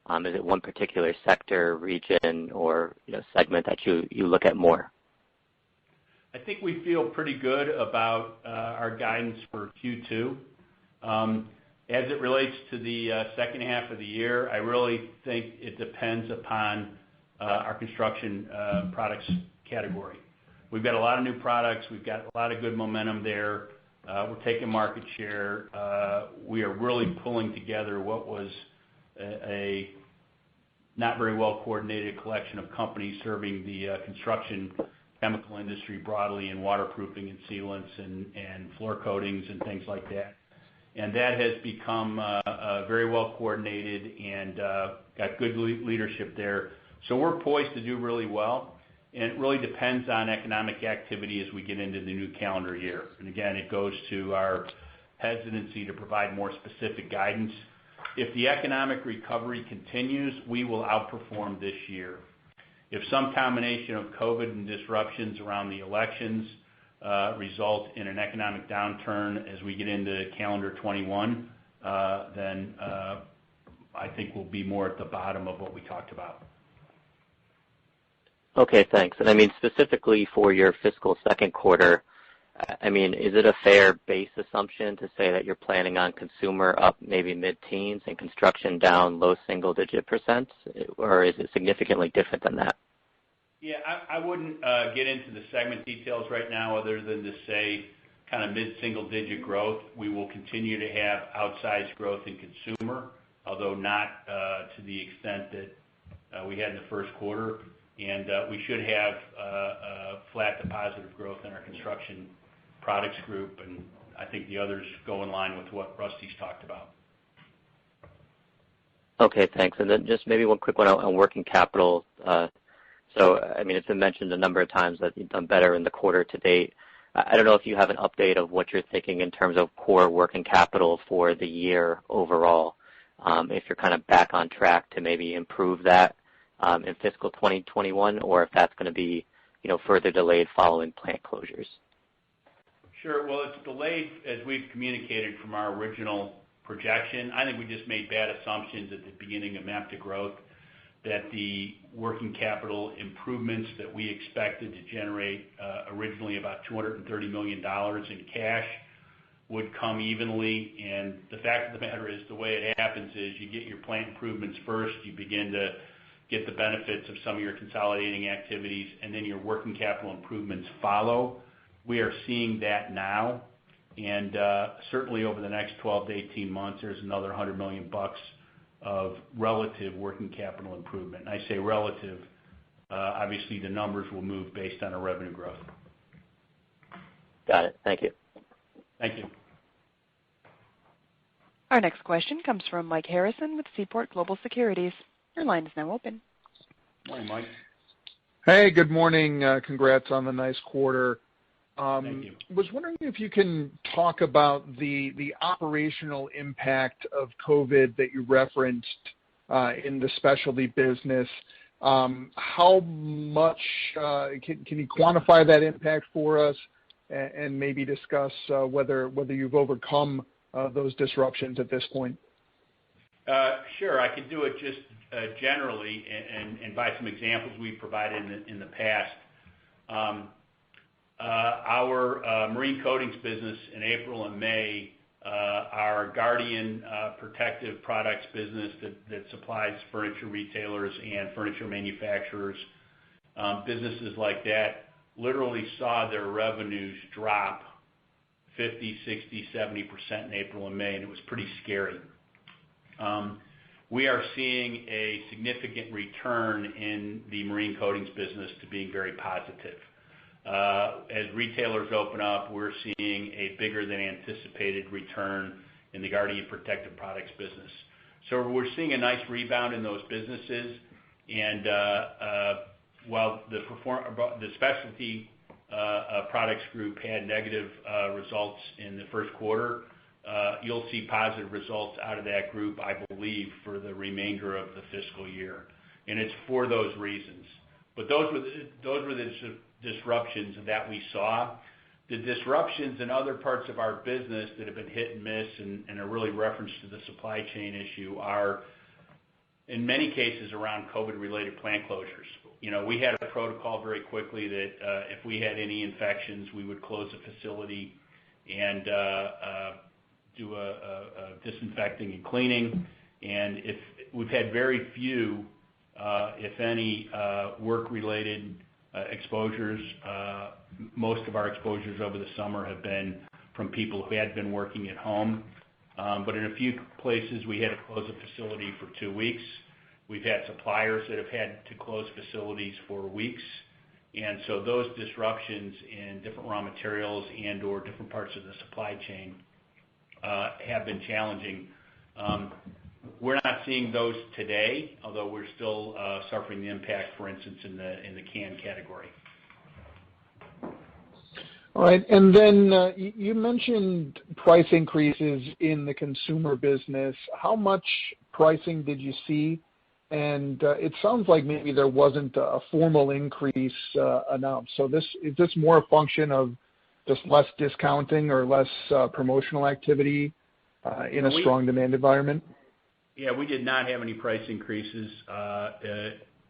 [SPEAKER 13] Is it one particular sector, region, or segment that you look at more?
[SPEAKER 2] I think we feel pretty good about our guidance for Q2. As it relates to the second half of the year, I really think it depends upon our construction products category. We've got a lot of new products. We've got a lot of good momentum there. We're taking market share. We are really pulling together what was a not very well coordinated collection of companies serving the construction chemical industry broadly in waterproofing and sealants and floor coatings and things like that. And that has become very well coordinated and got good leadership there. So we're poised to do really well. And it really depends on economic activity as we get into the new calendar year. And again, it goes to our hesitancy to provide more specific guidance. If the economic recovery continues, we will outperform this year. If some combination of COVID and disruptions around the elections result in an economic downturn as we get into calendar 21, then I think we'll be more at the bottom of what we talked about.
[SPEAKER 13] Okay, thanks. And I mean, specifically for your fiscal second quarter, I mean, is it a fair base assumption to say that you're planning on consumer up maybe mid-teens and construction down low single-digit %? Or is it significantly different than that?
[SPEAKER 2] Yeah, I wouldn't get into the segment details right now other than to say kind of mid-single-digit growth. We will continue to have outsized growth in consumer, although not to the extent that we had in the first quarter. And we should have flat to positive growth in our construction products group, and I think the others go in line with what Rusty's talked about.
[SPEAKER 13] Okay, thanks. And then just maybe one quick one on working capital. So, I mean, it's been mentioned a number of times that you've done better in the quarter to date. I don't know if you have an update of what you're thinking in terms of core working capital for the year overall, if you're kind of back on track to maybe improve that in fiscal 2021, or if that's going to be, further delayed following plant closures.
[SPEAKER 2] Sure. Well, it's delayed as we've communicated from our original projection. I think we just made bad assumptions at the beginning of MAP to Growth that the working capital improvements that we expected to generate originally about $230 million in cash would come evenly. And the fact of the matter is the way it happens is you get your plant improvements first, you begin to get the benefits of some of your consolidating activities, and then your working capital improvements follow. We are seeing that now, and certainly over the next 12 to 18 months, there's another $100 million of relative working capital improvement. And I say relative, obviously the numbers will move based on our revenue growth.
[SPEAKER 13] Got it. Thank you.
[SPEAKER 2] Thank you.
[SPEAKER 1] Our next question comes from Mike Harrison with Seaport Global Securities. Your line is now open.
[SPEAKER 2] Morning, Mike.
[SPEAKER 14] Hey, good morning. Congrats on the nice quarter.
[SPEAKER 2] Thank you.
[SPEAKER 14] Was wondering if you can talk about the operational impact of COVID that you referenced in the specialty business. How much can you quantify that impact for us, and maybe discuss whether you've overcome those disruptions at this point?
[SPEAKER 2] Sure, I can do it just generally and by some examples we've provided in the past. Our marine coatings business in April and May, our Guardian protective products business that supplies furniture retailers and furniture manufacturers, businesses like that, literally saw their revenues drop 50, 60, 70% in April and May, and it was pretty scary. We are seeing a significant return in the marine coatings business to being very positive. As retailers open up, we're seeing a bigger than anticipated return in the Guardian protective products business. So we're seeing a nice rebound in those businesses, and while the specialty products group had negative results in the first quarter, you'll see positive results out of that group, I believe, for the remainder of the fiscal year. And it's for those reasons. But those were the disruptions that we saw. The disruptions in other parts of our business that have been hit and miss and are really referenced to the supply chain issue are, in many cases, around COVID-related plant closures. We had a protocol very quickly that if we had any infections, we would close the facility and do a disinfecting and cleaning. And if we've had very few, if any, work-related exposures. Most of our exposures over the summer have been from people who had been working at home. But in a few places, we had to close a facility for 2 weeks. We've had suppliers that have had to close facilities for weeks. And so those disruptions in different raw materials and or different parts of the supply chain have been challenging. We're not seeing those today, although we're still suffering the impact, for instance, in the can category.
[SPEAKER 14] All right. And then you mentioned price increases in the consumer business. How much pricing did you see? And it sounds like maybe there wasn't a formal increase announced. So is this more a function of just less discounting or less promotional activity in a strong demand environment?
[SPEAKER 2] Yeah, we did not have any price increases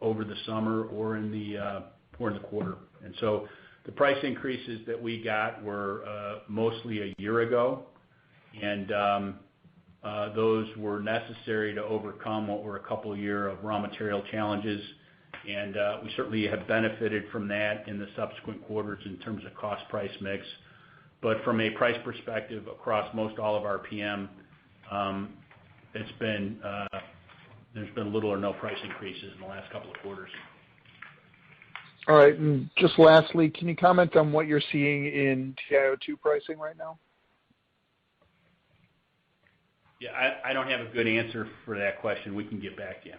[SPEAKER 2] over the summer or in the quarter. And so the price increases that we got were mostly a year ago, and those were necessary to overcome what were a couple of years of raw material challenges. And we certainly have benefited from that in the subsequent quarters in terms of cost price mix. But from a price perspective, across most all of our PM, there's been little or no price increases in the last couple of quarters.
[SPEAKER 14] All right. And just lastly, can you comment on what you're seeing in TiO2 pricing right now?
[SPEAKER 2] Yeah, I don't have a good answer for that question. We can get back to you.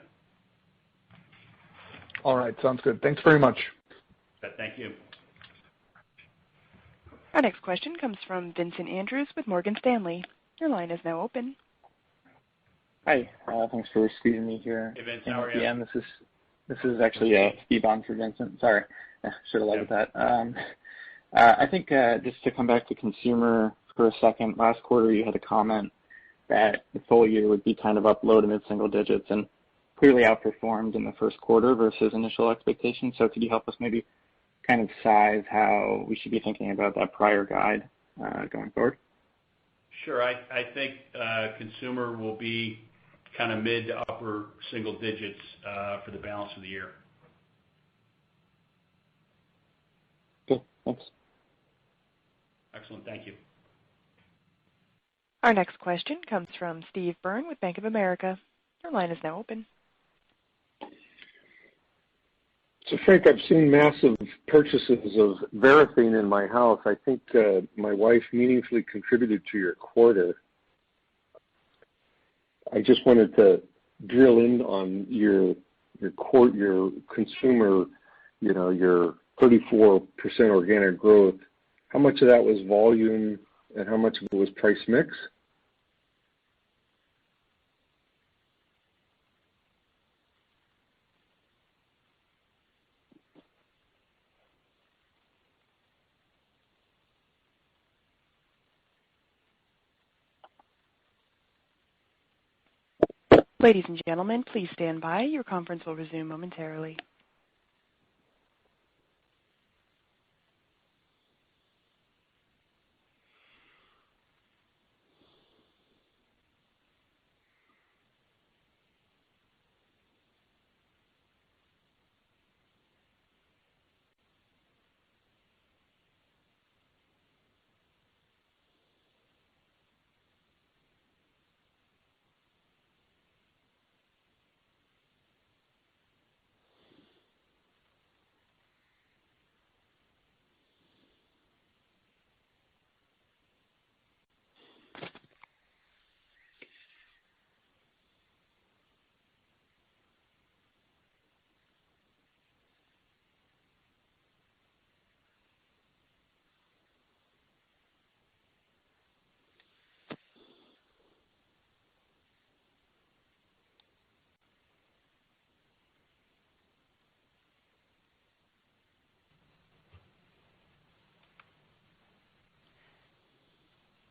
[SPEAKER 14] All right. Sounds good. Thanks very much.
[SPEAKER 2] Thank you.
[SPEAKER 1] Our next question comes from Vincent Andrews with Morgan Stanley. Your line is now open.
[SPEAKER 15] Hi. Thanks for squeezing me here.
[SPEAKER 2] Hey, Vince. How are you?
[SPEAKER 15] This is actually Steve on for Vincent. Sorry. Should have led with that. I think just to come back to consumer for a second, last quarter you had a comment that the full year would be kind of up low to mid-single digits and clearly outperformed in the first quarter versus initial expectations. So could you help us maybe kind of size how we should be thinking about that prior guide going forward?
[SPEAKER 2] Sure. I think consumer will be kind of mid to upper single digits for the balance of the year.
[SPEAKER 15] Good. Thanks.
[SPEAKER 2] Excellent. Thank you.
[SPEAKER 1] Our next question comes from Steve Byrne with Bank of America. Your line is now open.
[SPEAKER 16] So, Frank, I've seen massive purchases of Varathane in my house. I think my wife meaningfully contributed to your quarter. I just wanted to drill in on your consumer, your 34% organic growth. How much of that was volume and how much of it was price mix?
[SPEAKER 1] Ladies and gentlemen, please stand by. Your conference will resume momentarily.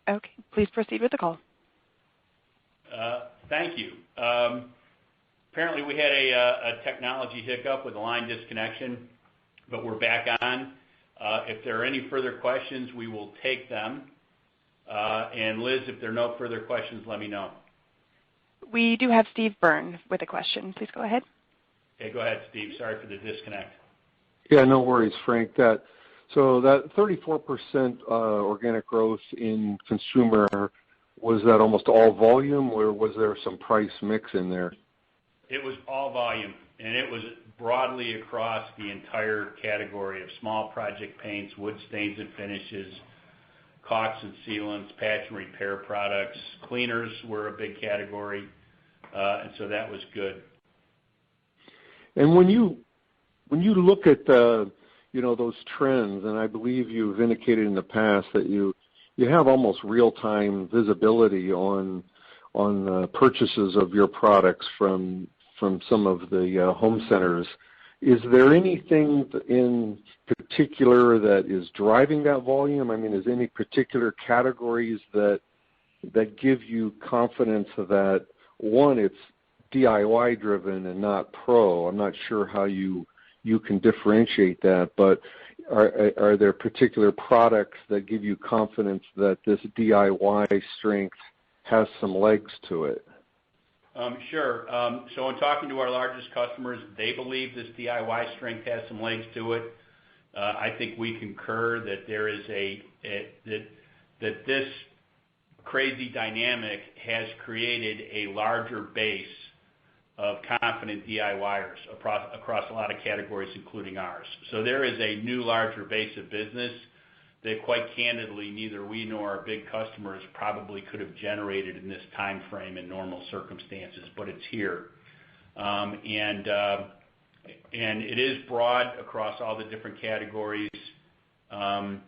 [SPEAKER 1] Okay, please proceed with the call.
[SPEAKER 2] Thank you. Apparently we had a technology hiccup with a line disconnection, but we're back on. If there are any further questions, we will take them. And Liz, if there are no further questions, let me know.
[SPEAKER 1] We do have Steve Byrne with a question. Please go ahead.
[SPEAKER 2] Okay, go ahead, Steve. Sorry for the disconnect.
[SPEAKER 16] Yeah, no worries, Frank. That 34% organic growth in consumer, was that almost all volume, or was there some price mix in there?
[SPEAKER 2] It was all volume, and it was broadly across the entire category of small project paints, wood stains and finishes, caulks and sealants, patch and repair products. Cleaners were a big category, and so that was good.
[SPEAKER 16] And when you look at those trends, and I believe you've indicated in the past that you have almost real-time visibility on purchases of your products from some of the home centers. Is there anything in particular that is driving that volume? I mean, is any particular categories that give you confidence that, one, it's DIY driven and not pro? I'm not sure how you can differentiate that, but are there particular products that give you confidence that this DIY strength has some legs to it?
[SPEAKER 2] Sure. So in talking to our largest customers, they believe this DIY strength has some legs to it. I think we concur that there is that this crazy dynamic has created a larger base of confident DIYers across a lot of categories, including ours. So there is a new, larger base of business that, quite candidly, neither we nor our big customers probably could have generated in this time frame in normal circumstances, but it's here. And it is broad across all the different categories, and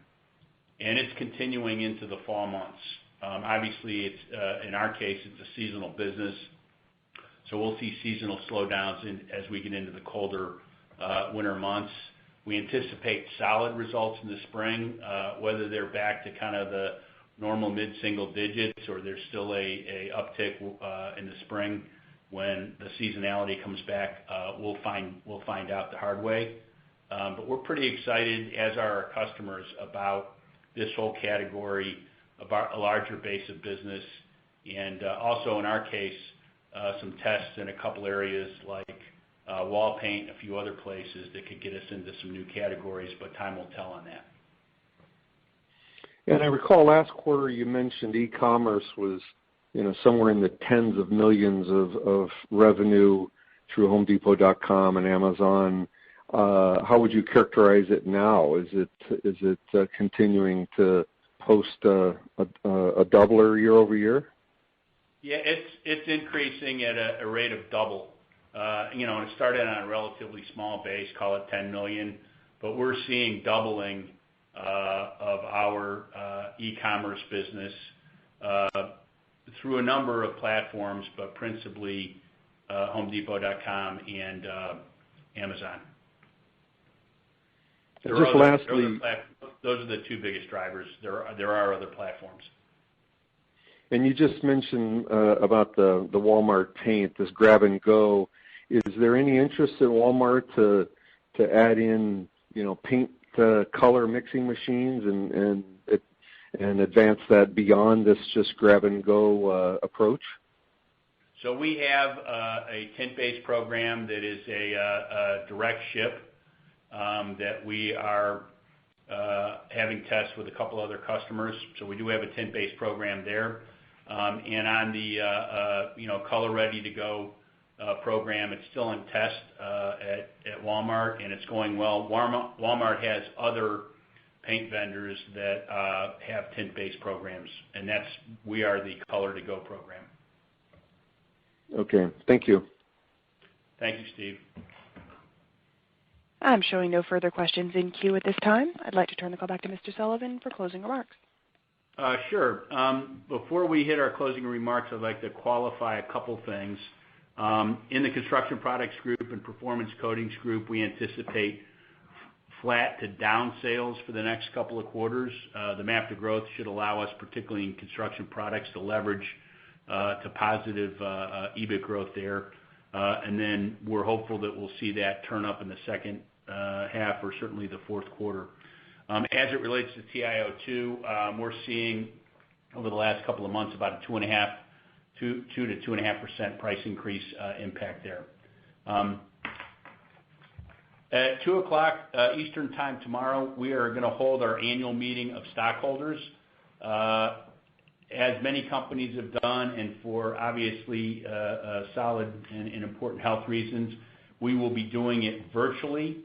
[SPEAKER 2] it's continuing into the fall months. Obviously, it's in our case, it's a seasonal business, so we'll see seasonal slowdowns as we get into the colder winter months. We anticipate solid results in the spring, whether they're back to kind of the normal mid-single digits or there's still a uptick in the spring when the seasonality comes back. We'll find out the hard way. But we're pretty excited, as are our customers, about this whole category, about a larger base of business, and also in our case, some tests in a couple areas like wall paint, a few other places that could get us into some new categories, but time will tell on that.
[SPEAKER 16] And I recall last quarter you mentioned e-commerce was somewhere in the tens of millions of revenue through HomeDepot.com and Amazon. How would you characterize it now? Is it continuing to post a doubler year over year?
[SPEAKER 2] Yeah, it's increasing at a rate of double. And it started on a relatively small base, call it 10 million, but we're seeing doubling of our e-commerce business through a number of platforms, but principally HomeDepot.com and Amazon.
[SPEAKER 16] Just lastly,
[SPEAKER 2] those are the two biggest drivers. There are other platforms.
[SPEAKER 16] And you just mentioned about the Walmart paint, this grab and go. Is there any interest in Walmart to add in paint color mixing machines and advance that beyond this just grab and go approach?
[SPEAKER 2] So we have a tint-based program that is a direct ship that we are having tests with a couple other customers. So we do have a tint-based program there. And on the color ready to go program, it's still in test at Walmart, and it's going well. Walmart has other paint vendors that have tint-based programs, and we are the color to go program.
[SPEAKER 16] Okay, thank you.
[SPEAKER 2] Thank you, Steve.
[SPEAKER 1] I'm showing no further questions in queue at this time. I'd like to turn the call back to Mr. Sullivan for closing remarks.
[SPEAKER 2] Sure. Before we hit our closing remarks, I'd like to qualify a couple things. In the Construction Products Group and Performance Coatings Group, we anticipate flat to down sales for the next couple of quarters. The MAP to Growth should allow us, particularly in construction products, to leverage to positive EBIT growth there. And then we're hopeful that we'll see that turn up in the second half or certainly the fourth quarter. As it relates to TiO2, we're seeing over the last couple of months, about a 2 to 2.5% price increase impact there. At 2 o'clock Eastern Time tomorrow, we are going to hold our annual meeting of stockholders. As many companies have done, and for obviously solid and important health reasons, we will be doing it virtually.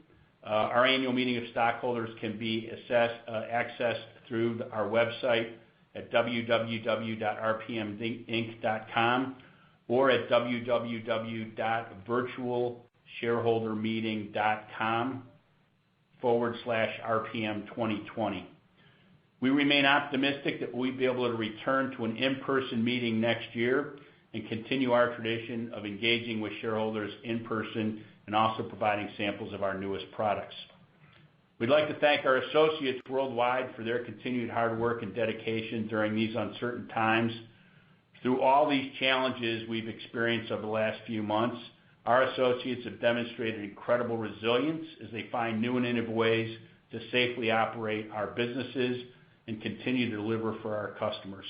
[SPEAKER 2] Our annual meeting of stockholders can be accessed through our website at www.rpminc.com or at www.virtualshareholdermeeting.com/RPM 2020. We remain optimistic that we'll be able to return to an in-person meeting next year and continue our tradition of engaging with shareholders in person and also providing samples of our newest products. We'd like to thank our associates worldwide for their continued hard work and dedication during these uncertain times. Through all these challenges we've experienced over the last few months, our associates have demonstrated incredible resilience as they find new and innovative ways to safely operate our businesses and continue to deliver for our customers.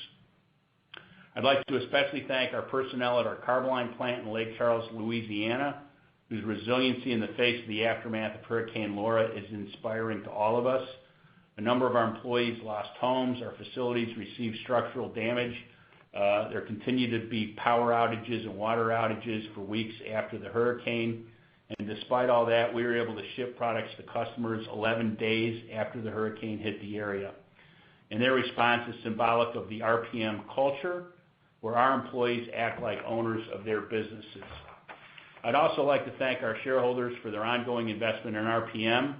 [SPEAKER 2] I'd like to especially thank our personnel at our Carboline plant in Lake Charles, Louisiana, whose resiliency in the face of the aftermath of Hurricane Laura is inspiring to all of us. A number of our employees lost homes. Our facilities received structural damage. There continued to be power outages and water outages for weeks after the hurricane. And despite all that, we were able to ship products to customers 11 days after the hurricane hit the area. And their response is symbolic of the RPM culture, where our employees act like owners of their businesses. I'd also like to thank our shareholders for their ongoing investment in RPM.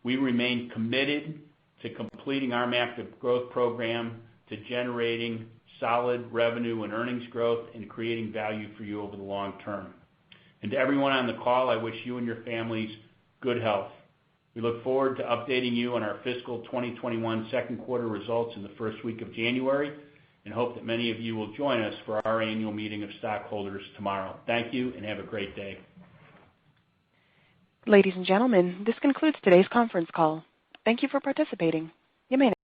[SPEAKER 2] We remain committed to completing our MAP to Growth program, to generating solid revenue and earnings growth, and creating value for you over the long term. And to everyone on the call, I wish you and your families good health. We look forward to updating you on our fiscal 2021 second quarter results in the first week of January, and hope that many of you will join us for our annual meeting of stockholders tomorrow. Thank you, and have a great day.
[SPEAKER 1] Ladies and gentlemen, this concludes today's conference call. Thank you for participating. You may